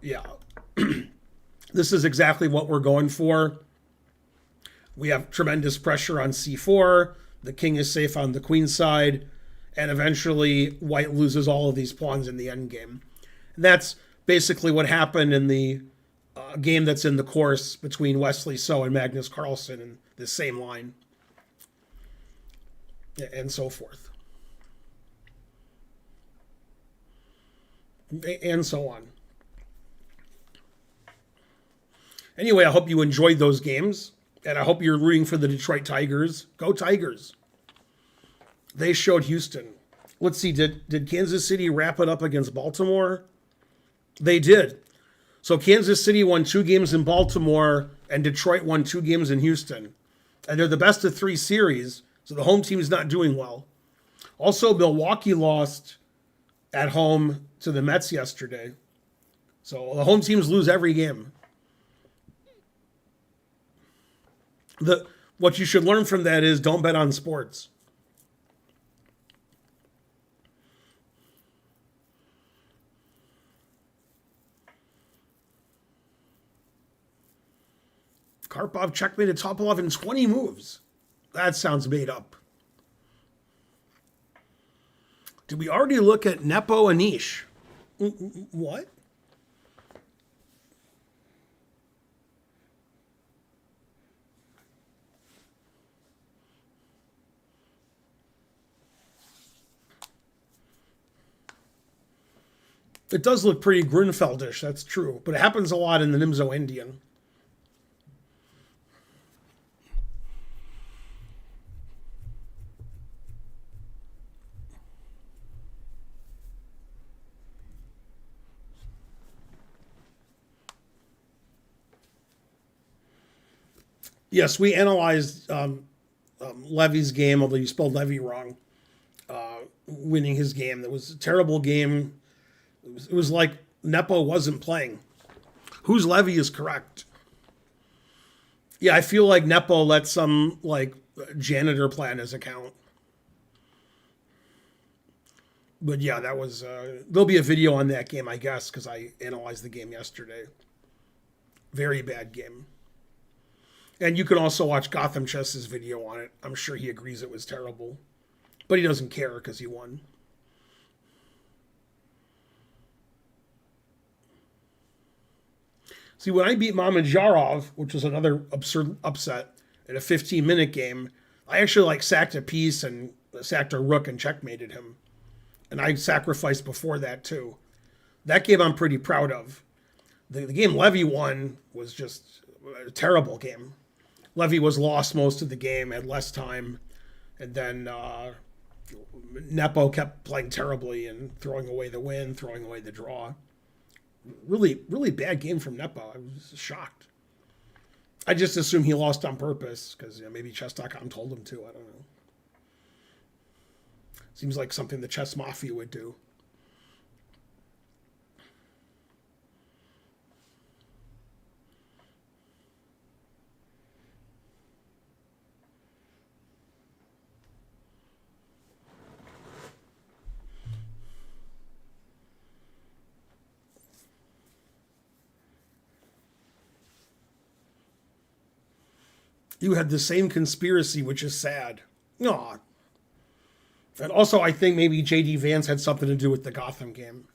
A: Yeah. This is exactly what we're going for. We have tremendous pressure on c4. The king is safe on the queen side. And eventually, white loses all of these pawns in the endgame. And that's basically what happened in the game that's in the course between Wesley So and Magnus Carlsen in the same line. And so forth. And so on. Anyway, I hope you enjoyed those games, and I hope you're rooting for the Detroit Tigers. Go Tigers. They showed Houston. Let's see, did Kansas City wrap it up against Baltimore? They did. So Kansas City won 2 games in Baltimore, and Detroit won 2 games in Houston. And they're the best of 3 series, so the home team is not doing well. Also, Milwaukee lost at home to the Mets yesterday. So the home teams lose every game. What you should learn from that is don't bet on sports. Karpov checkmated Topalov in 20 moves. That sounds made up. Did we already look at Nepo Anish? What? It does look pretty Grunfeldish, that's true. But it happens a lot in the Nimzo-Indian. Yes, we analyzed Levy's game, although you spelled Levy wrong, winning his game. That was a terrible game. It was like Nepo wasn't playing. Whose Levy is correct? Yeah, I feel like Nepo let some janitor play on his account. But yeah, that was... there'll be a video on that game, I guess, because I analyzed the game yesterday. Very bad game. And you can also watch Gotham Chess's video on it. I'm sure he agrees it was terrible. But he doesn't care because he won. See, when I beat Mamedyarov, which was another absurd upset in a 15-minute game, I actually sacked a piece and sacked a rook and checkmated him. And I sacrificed before that too. That game I'm pretty proud of. The game Levy won was just a terrible game. Levy was lost most of the game, had less time, and then Nepo kept playing terribly and throwing away the win, throwing away the draw. Really, really bad game from Nepo. I was shocked. I just assume he lost on purpose because maybe Chess.com told him to. I don't know. Seems like something the Chess Mafia would do. You had the same conspiracy, which is sad. Aw. And also, I think maybe J.D. Vance had something to do with the Gotham game.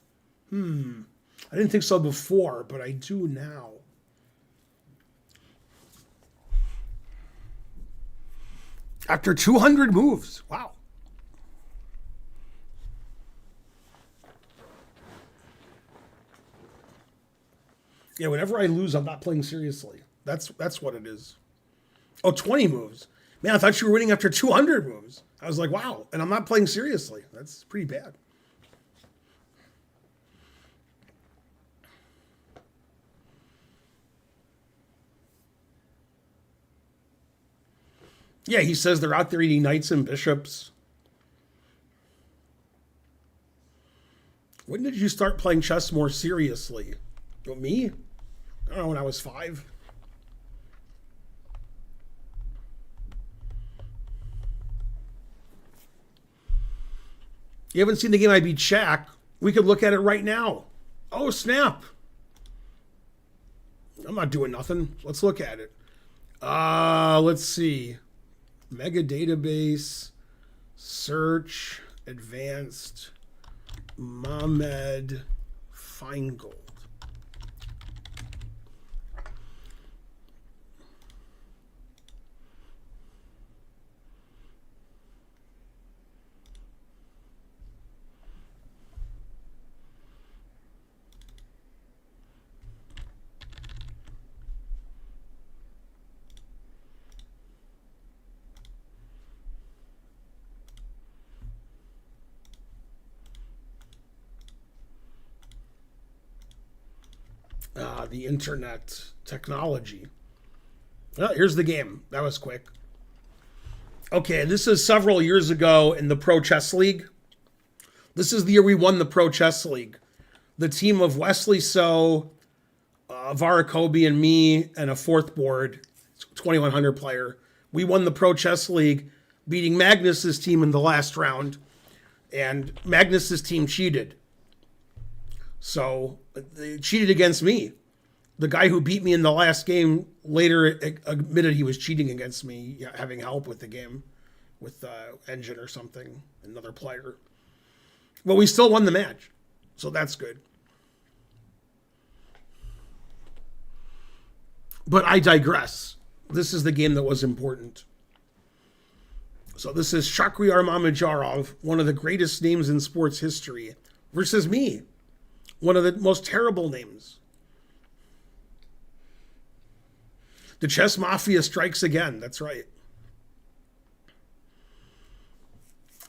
A: I didn't think so before, but I do now. After 200 moves. Wow. Yeah, whenever I lose, I'm not playing seriously. That's what it is. Oh, 20 moves. Man, I thought you were winning after 200 moves. I was like, wow. And I'm not playing seriously. That's pretty bad. Yeah, he says they're out there eating knights and bishops. When did you start playing chess more seriously? Well, me? I don't know, when I was 5. You haven't seen the game I beat Shaq? We could look at it right now. Oh, snap. I'm not doing nothing. Let's look at it. Let's see. Mega database, search, advanced, Finegold. The internet technology. Oh, here's the game. That was quick. Okay, this is several years ago in the Pro Chess League. This is the year we won the Pro Chess League. The team of Wesley So, Varakobi, and me, and a fourth board, 2100 player. We won the Pro Chess League, beating Magnus's team in the last round. And Magnus's team cheated. So they cheated against me. The guy who beat me in the last game later admitted he was cheating against me, having help with the game, with Engine or something, another player. But we still won the match, so that's good. But I digress. This is the game that was important. So this is Shakhriyar Mamedyarov, one of the greatest names in sports history, versus me, one of the most terrible names. The chess mafia strikes again. That's right.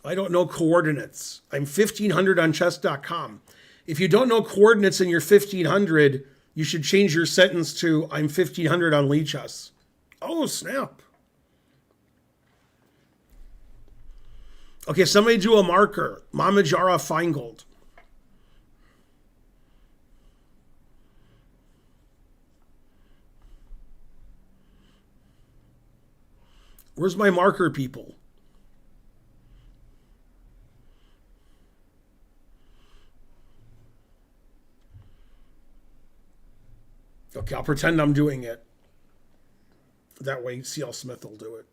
A: I don't know coordinates. I'm 1500 on chess.com. If you don't know coordinates in your 1500, you should change your sentence to I'm 1500 on Lichess. Oh, snap. Okay, somebody do a marker. Mamedyarov Finegold. Where's my marker, people? Okay, I'll pretend I'm doing it. That way, C.L. Smith will do it.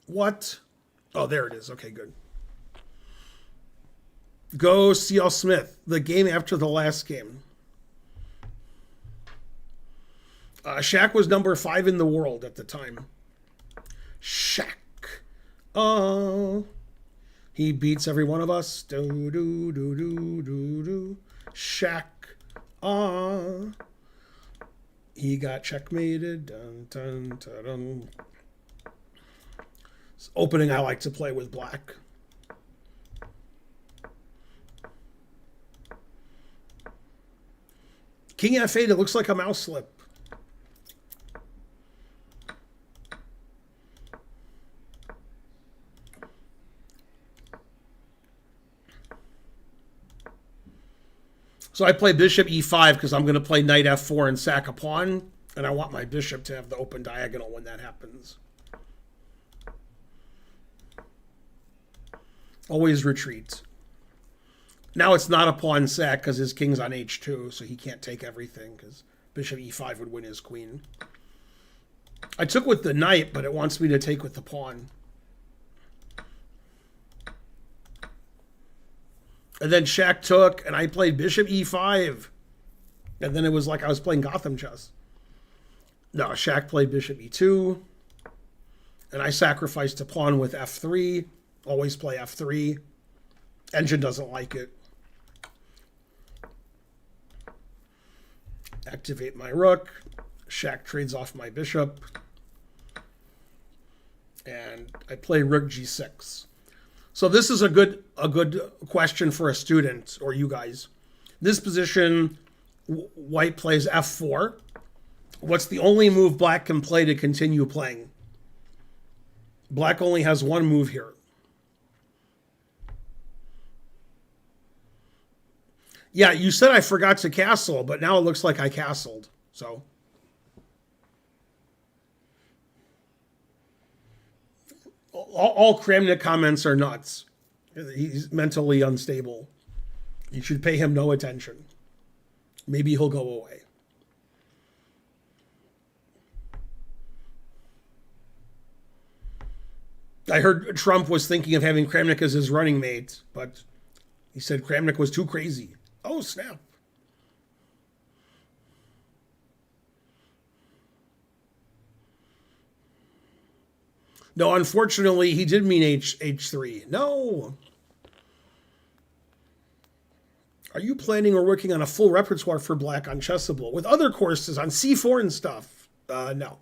A: What? Oh, there it is. Okay, good. Go C.L. Smith. The game after the last game. Shaq was number 5 in the world at the time. Shaq. Oh. He beats every one of us. Do, do, do, do, do, do. Shaq. Ah. He got checkmated. Dun, dun, dun, dun. Opening I like to play with black. King F8, it looks like a mouse slip. So I play bishop e5 because I'm going to play knight f4 and sack a pawn. And I want my bishop to have the open diagonal when that happens. Always retreat. Now it's not a pawn sack because his king's on h2, so he can't take everything because bishop e5 would win his queen. I took with the knight, but it wants me to take with the pawn. And then Shaq took, and I played bishop e5. And then it was like I was playing Gotham chess. No, Shaq played bishop e2. And I sacrificed a pawn with f3. Always play f3. Engine doesn't like it. Activate my rook. Shaq trades off my bishop. And I play rook g6. So this is a good question for a student or you guys. This position, white plays f4. What's the only move black can play to continue playing? Black only has one move here. Yeah, you said I forgot to castle, but now it looks like I castled. So all Kramnik comments are nuts. He's mentally unstable. You should pay him no attention. Maybe he'll go away. I heard Trump was thinking of having Kramnik as his running mate, but he said Kramnik was too crazy. Oh, snap. No, unfortunately, he did mean H3. No. Are you planning or working on a full repertoire for Black on Chessable with other courses on C4 and stuff? No.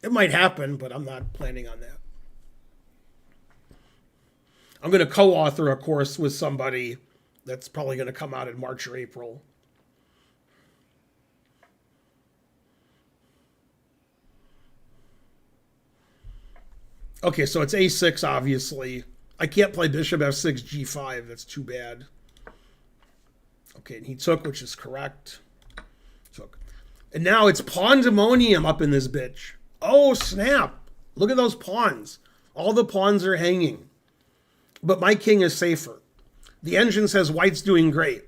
A: It might happen, but I'm not planning on that. I'm going to co-author a course with somebody that's probably going to come out in March or April. Okay, so it's A6, obviously. I can't play bishop F6, G5. That's too bad. Okay, and he took, which is correct. Took. And now it's pandemonium up in this bitch. Oh, snap. Look at those pawns. All the pawns are hanging. But my king is safer. The engine says white's doing great.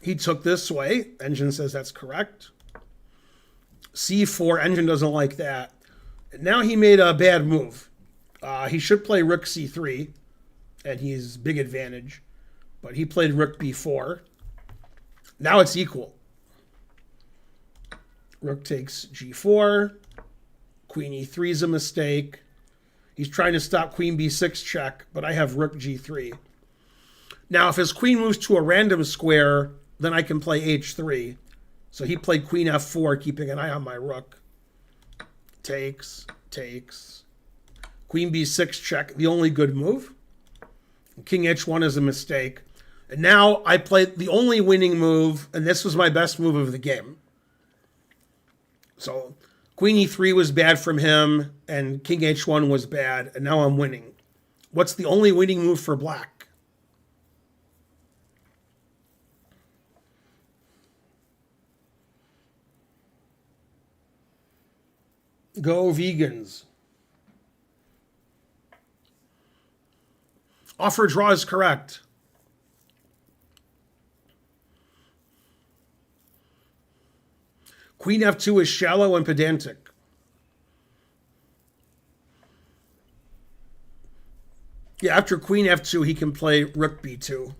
A: He took this way. Engine says that's correct. C4, engine doesn't like that. And now he made a bad move. He should play rook C3, and he's big advantage. But he played rook B4. Now it's equal. Rook takes G4. Queen E3 is a mistake. He's trying to stop queen B6 check, but I have rook G3. Now, if his queen moves to a random square, then I can play H3. So he played queen F4, keeping an eye on my rook. Takes, takes. Queen B6 check, the only good move. King H1 is a mistake. And now I played the only winning move, and this was my best move of the game. So Queen E3 was bad from him, and King H1 was bad, and now I'm winning. What's the only winning move for Black? Go vegans. Offer draw is correct. Queen F2 is shallow and pedantic. Yeah, after Queen F2, he can play Rook B2.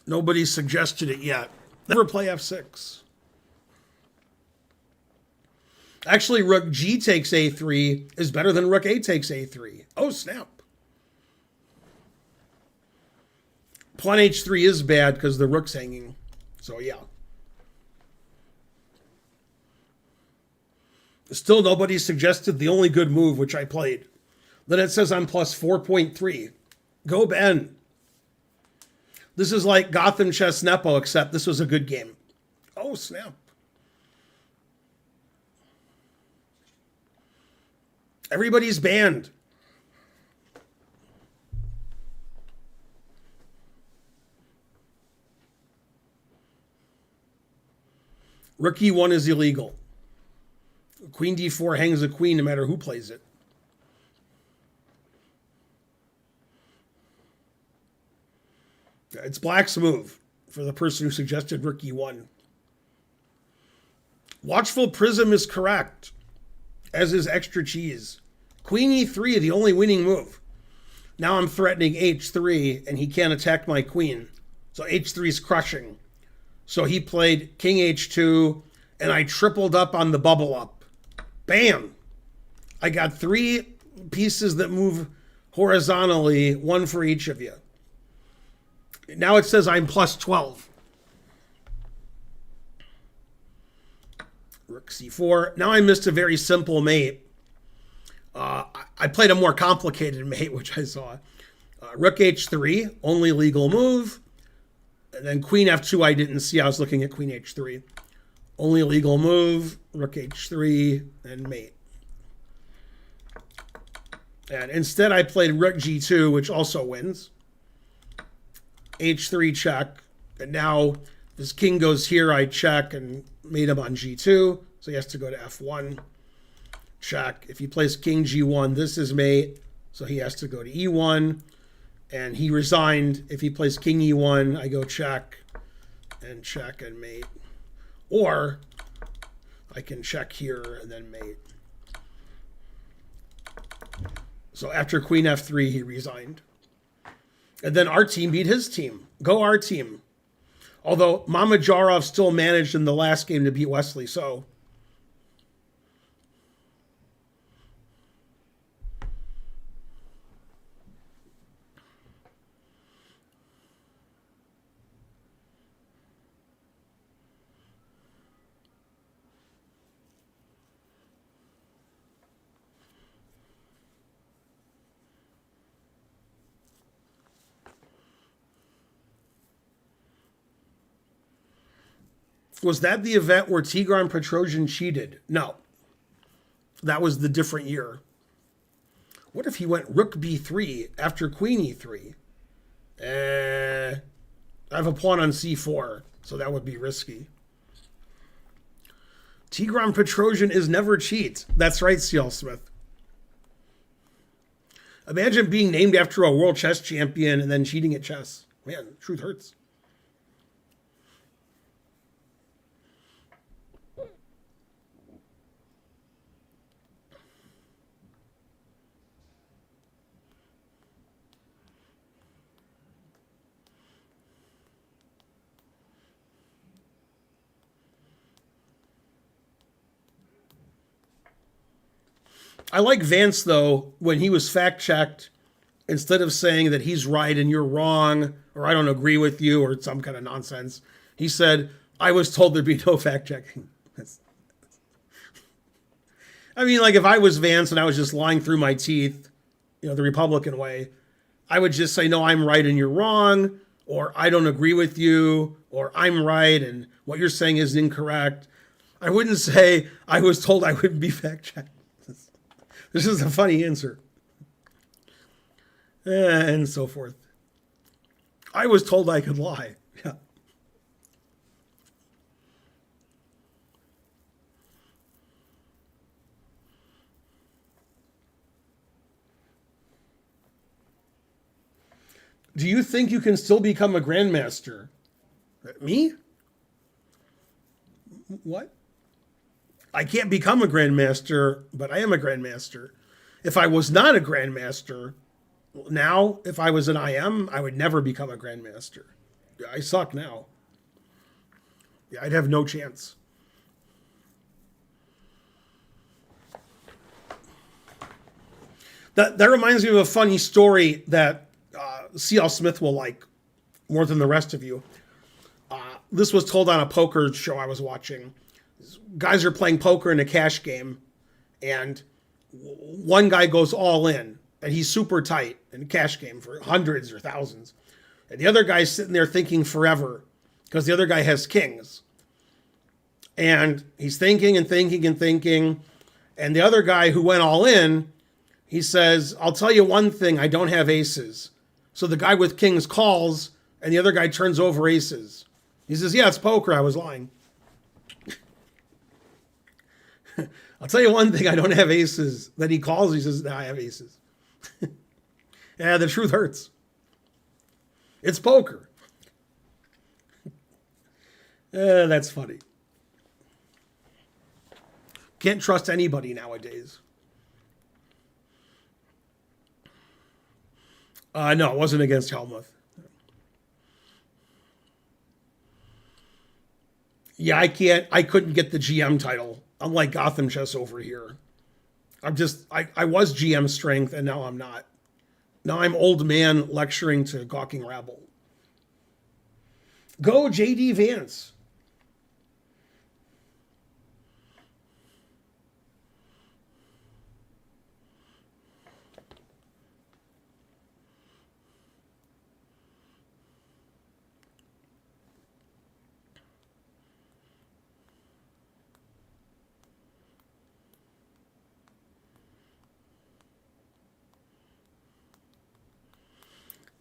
A: Nobody's suggested it yet. Never play F6. Actually, Rook G takes A3 is better than Rook A takes A3. Oh, snap. Pawn H3 is bad because the rook's hanging. So, yeah. Still, nobody suggested the only good move, which I played. Then it says I'm plus 4.3. Go Ben. This is like Gotham Chess Nepo, except this was a good game. Oh, snap. Everybody's banned. Rook E1 is illegal. Queen D4 hangs a queen no matter who plays it. It's Black's move for the person who suggested Rook E1. Watchful Prism is correct, as is extra cheese. Queen E3, the only winning move. Now I'm threatening H3, and he can't attack my queen. So H3 is crushing. So he played King H2, and I tripled up on the bubble up. Bam! I got 3 pieces that move horizontally, 1 for each of you. Now it says I'm plus 12. Rook c4. Now I missed a very simple mate. I played a more complicated mate, which I saw. Rook h3, only legal move. And then queen f2 I didn't see. I was looking at queen h3. Only legal move, rook h3, and mate. And instead I played rook g2, which also wins. h3 check. And now this king goes here, I check and mate him on g2. So he has to go to f1. Check. If he plays king g1, this is mate. So he has to go to e1. And he resigned. If he plays king e1, I go check and mate. Or I can check here and then mate. So after queen f3, he resigned. And then our team beat his team. Go our team. Although Mamedyarov still managed in the last game to beat Wesley So. Was that the event where Tigran Petrosian cheated? No. That was the different year. What if he went rook b3 after queen e3? I have a pawn on c4, so that would be risky. Tigran Petrosian is never cheat. That's right, C.L. Smith. Imagine being named after a world chess champion and then cheating at chess. Man, truth hurts. I like Vance, though, when he was fact-checked, instead of saying that he's right and you're wrong, or I don't agree with you, or some kind of nonsense, he said, I was told there'd be no fact-checking. I mean, like, if I was Vance and I was just lying through my teeth, you know, the Republican way, I would just say, no, I'm right and you're wrong, or I don't agree with you, or I'm right and what you're saying is incorrect. I wouldn't say I was told I wouldn't be fact-checked. This is a funny answer. And so forth. I was told I could lie. Yeah. Do you think you can still become a grandmaster? Me? What? I can't become a grandmaster, but I am a grandmaster. If I was not a grandmaster, now, if I was an IM, I would never become a grandmaster. I suck now. Yeah, I'd have no chance. That reminds me of a funny story that C.L. Smith will like more than the rest of you. This was told on a poker show I was watching. Guys are playing poker in a cash game, and one guy goes all in, and he's super tight in a cash game for hundreds or thousands. And the other guy's sitting there thinking forever because the other guy has kings. And he's thinking and thinking and thinking. And the other guy who went all in, he says, I'll tell you one thing, I don't have aces. So the guy with kings calls, and the other guy turns over aces. He says, yeah, it's poker, I was lying. I'll tell you one thing, I don't have aces. Then he calls, he says, no, I have aces. Yeah, the truth hurts. It's poker. That's funny. Can't trust anybody nowadays. No, it wasn't against Helmuth. Yeah, I couldn't get the GM title. I'm like Gotham Chess over here. I was GM strength and now I'm not. Now I'm old man lecturing to gawking rabble. Go JD Vance.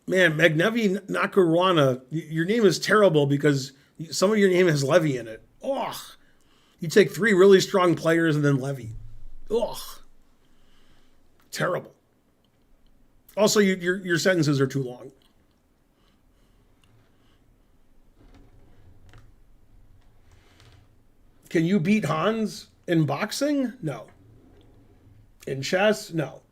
A: Man, Magnevi Nakamura, your name is terrible because some of your name has Levy in it. Ugh. You take 3 really strong players and then Levy. Ugh. Terrible. Also, your sentences are too long. Can you beat Hans in boxing? No. In chess? No.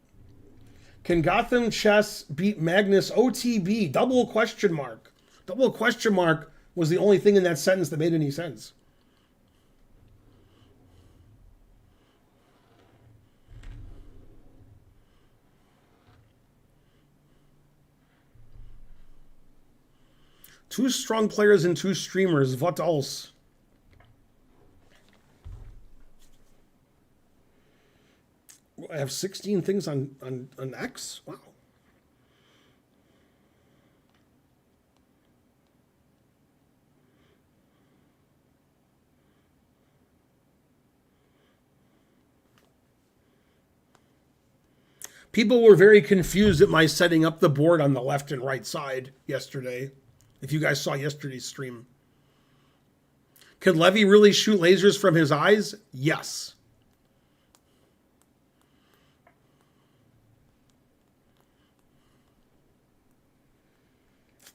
A: Can Gotham Chess beat Magnus OTB? Double question mark. Double question mark was the only thing in that sentence that made any sense. Two strong players and 2 streamers. What else? I have 16 things on X? Wow. People were very confused at my setting up the board on the left and right side yesterday. If you guys saw yesterday's stream. Could Levy really shoot lasers from his eyes? Yes.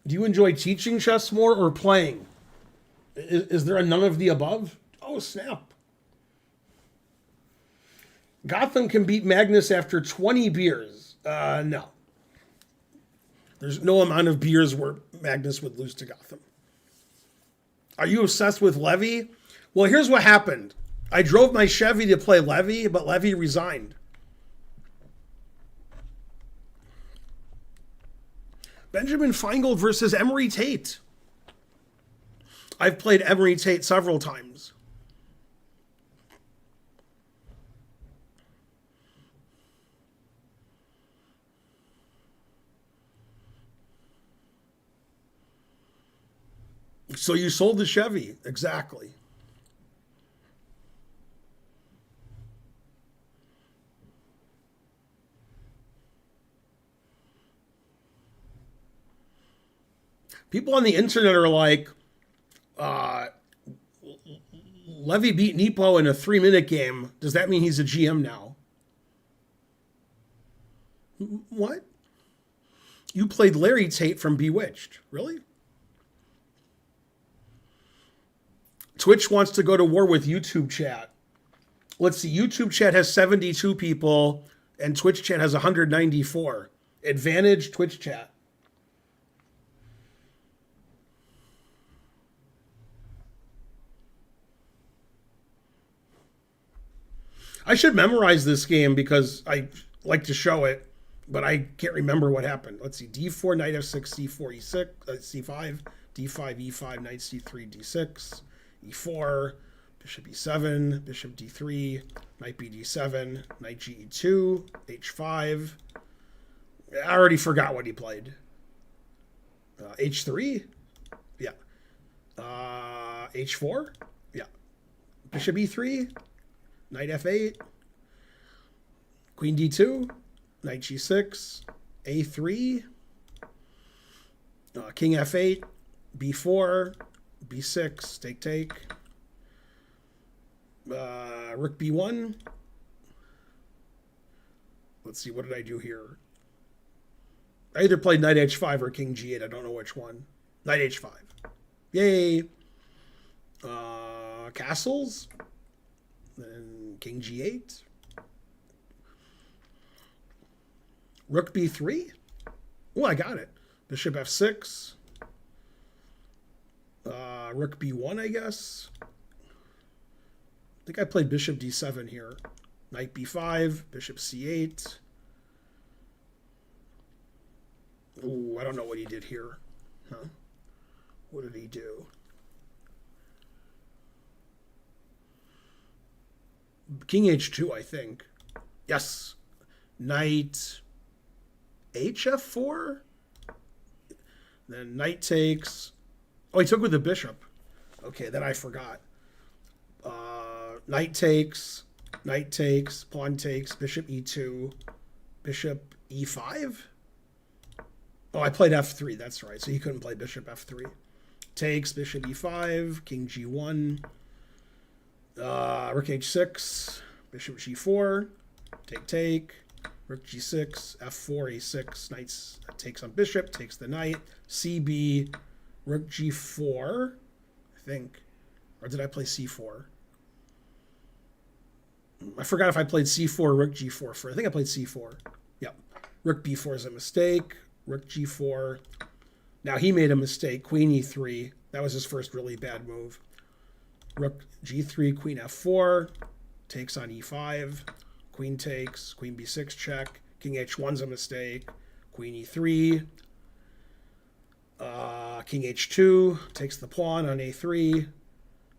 A: Do you enjoy teaching chess more or playing? Is there a none of the above? Oh, snap. Gotham can beat Magnus after 20 beers. No. There's no amount of beers where Magnus would lose to Gotham. Are you obsessed with Levy? Well, here's what happened. I drove my Chevy to play Levy, but Levy resigned. Benjamin Finegold versus Emery Tate. I've played Emery Tate several times. So you sold the Chevy. Exactly. People on the internet are like, Levy beat Nepo in a 3-minute game. Does that mean he's a GM now? What? You played Larry Tate from Bewitched. Really? Twitch wants to go to war with YouTube chat. Let's see. YouTube chat has 72 people and Twitch chat has 194. Advantage Twitch chat. I should memorize this game because I like to show it, but I can't remember what happened. Let's see. D4, knight f6, c4, e6, c5, d5, e5, knight c3, d6, e4, bishop e7, bishop d3, knight b d7, knight g e2, h5. I already forgot what he played. h3? Yeah. h4? Yeah. Bishop e3, knight f8, queen d2, knight g6, a3, king f8, b4, b6, take, rook b1. Let's see, what did I do here? I either played knight h5 or king g8. I don't know which one. Knight h5. Yay. Castles. Then king g8. Rook b3. Oh, I got it. Bishop f6. Rook b1, I guess. I think I played bishop d7 here. Knight b5, bishop c8. Ooh, I don't know what he did here. Huh? What did he do? King h2, I think. Yes. Knight hf4. Then knight takes. Oh, he took with the bishop. Okay, then I forgot. Knight takes, pawn takes, bishop e2, bishop e5. Oh, I played f3. That's right. So he couldn't play bishop f3. Takes, bishop e5, king g1, rook h6, bishop g4, take, rook g6, f4, a6, knight takes on bishop, takes the knight, cb, rook g4, I think. Or did I play c4? I forgot if I played c4, rook g4 first. I think I played c4. Yep. Rook b4 is a mistake. Rook g4. Now he made a mistake. Queen e3. That was his first really bad move. Rook g3, queen f4. Takes on e5. Queen takes. Queen b6 check. King h1's a mistake. Queen e3. King h2. Takes the pawn on a3.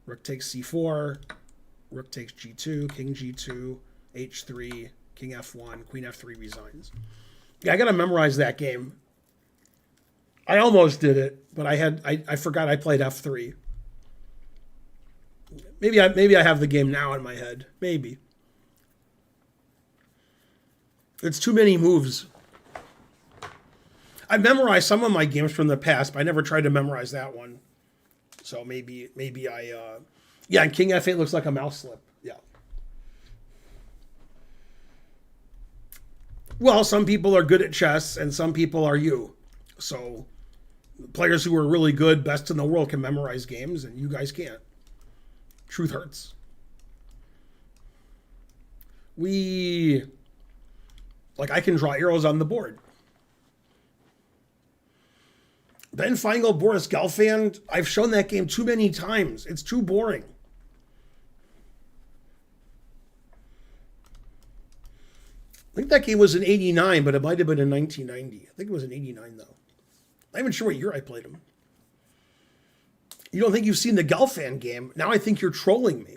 A: Rook takes c4. Rook takes g2. King g2. h3. King f1. Queen f3 resigns. Yeah, I got to memorize that game. I almost did it, but I forgot I played f3. Maybe I have the game now in my head. Maybe. It's too many moves. I memorized some of my games from the past, but I never tried to memorize that one. So maybe I yeah, and king f8 looks like a mouse slip. Yeah. Well, some people are good at chess and some people are you. So players who are really good, best in the world, can memorize games, and you guys can't. Truth hurts. I can draw arrows on the board. Ben Finegold, Boris Gelfand, I've shown that game too many times. It's too boring. I think that game was in 89, but it might have been in 1990. I think it was in 89, though. I'm not even sure what year I played him. You don't think you've seen the Gelfand game? Now I think you're trolling me.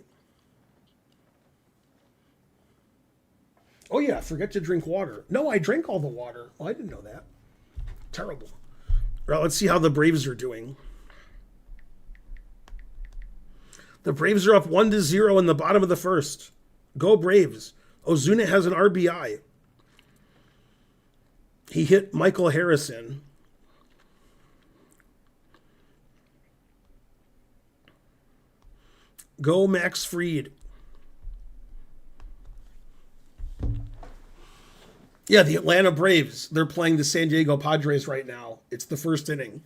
A: Oh, yeah, forget to drink water. No, I drank all the water. Oh, I didn't know that. Terrible. Well, let's see how the Braves are doing. The Braves are up 1-0 in the bottom of the first. Go Braves. Ozuna has an RBI. He hit Michael Harrison. Go Max Fried. Yeah, the Atlanta Braves. They're playing the San Diego Padres right now. It's the first inning.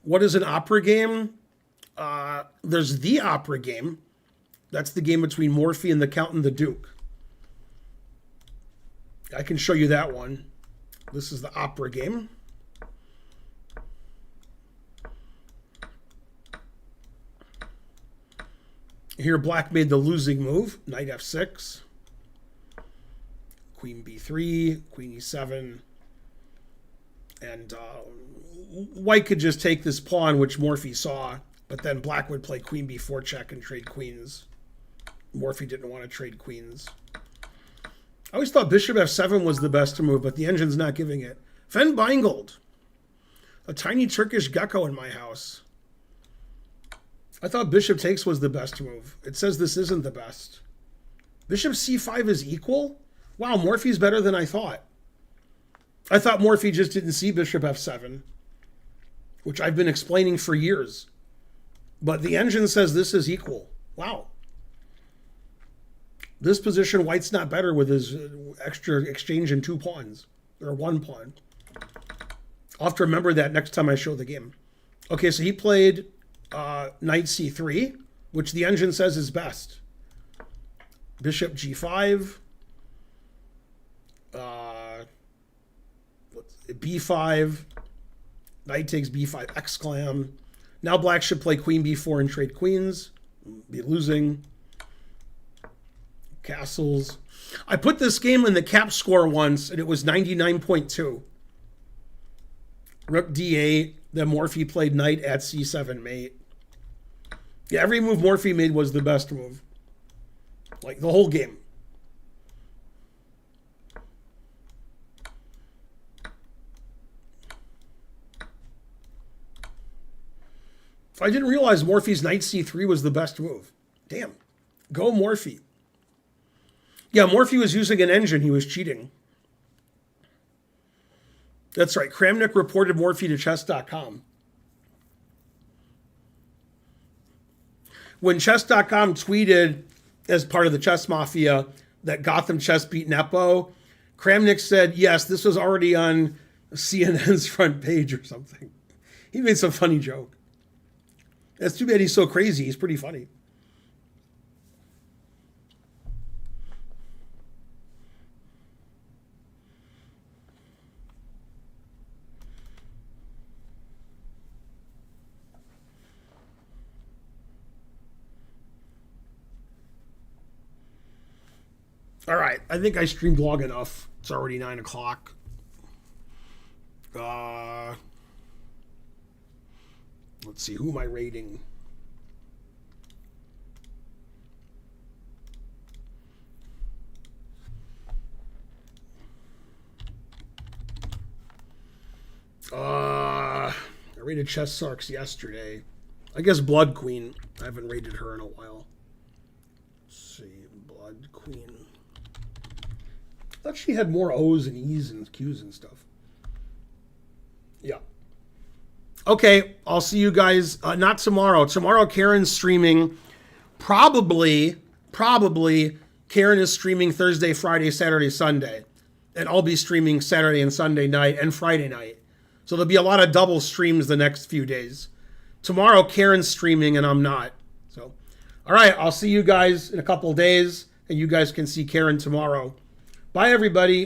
A: What is an opera game? There's the opera game. That's the game between Morphy and the Count and the Duke. I can show you that one. This is the opera game. Here, black made the losing move. Knight f6. Queen b3. Queen e7. And white could just take this pawn, which Morphy saw. But then black would play queen b4 check and trade queens. Morphy didn't want to trade queens. I always thought bishop f7 was the best move, but the engine's not giving it. Finegold. A tiny Turkish gecko in my house. I thought bishop takes was the best move. It says this isn't the best. Bishop c5 is equal? Wow, Morphy's better than I thought. I thought Morphy just didn't see bishop f7, which I've been explaining for years. But the engine says this is equal. Wow. This position, white's not better with his extra exchange in 2 pawns, or 1 pawn. I'll have to remember that next time I show the game. Okay, so he played knight c3, which the engine says is best. Bishop g5. B5. Knight takes b5 exclam. Now black should play queen b4 and trade queens. Be losing. Castles. I put this game in the cap score once, and it was 99.2. Rook d8. Then Morphy played knight at c7 mate. Yeah, every move Morphy made was the best move. Like, the whole game. I didn't realize Morphy's knight c3 was the best move. Damn. Go Morphy. Yeah, Morphy was using an engine. He was cheating. That's right. Kramnik reported Morphy to chess.com. When chess.com tweeted as part of the chess mafia that Gotham Chess beat Nepo, Kramnik said, yes, this was already on CNN's front page or something. He made some funny joke. That's too bad he's so crazy. He's pretty funny. All right, I think I streamed long enough. It's already 9 o'clock. Let's see, who am I rating? I rated Chess Sarks yesterday. I guess Blood Queen. I haven't rated her in a while. Let's see, Blood Queen. I thought she had more O's and E's and Q's and stuff. Yeah. Okay, I'll see you guys. Not tomorrow. Tomorrow, Karen's streaming. Probably, Karen is streaming Thursday, Friday, Saturday, Sunday. And I'll be streaming Saturday and Sunday night and Friday night. So there'll be a lot of double streams the next few days. Tomorrow, Karen's streaming and I'm not. So, all right, I'll see you guys in a couple of days. And you guys can see Karen tomorrow. Bye, everybody.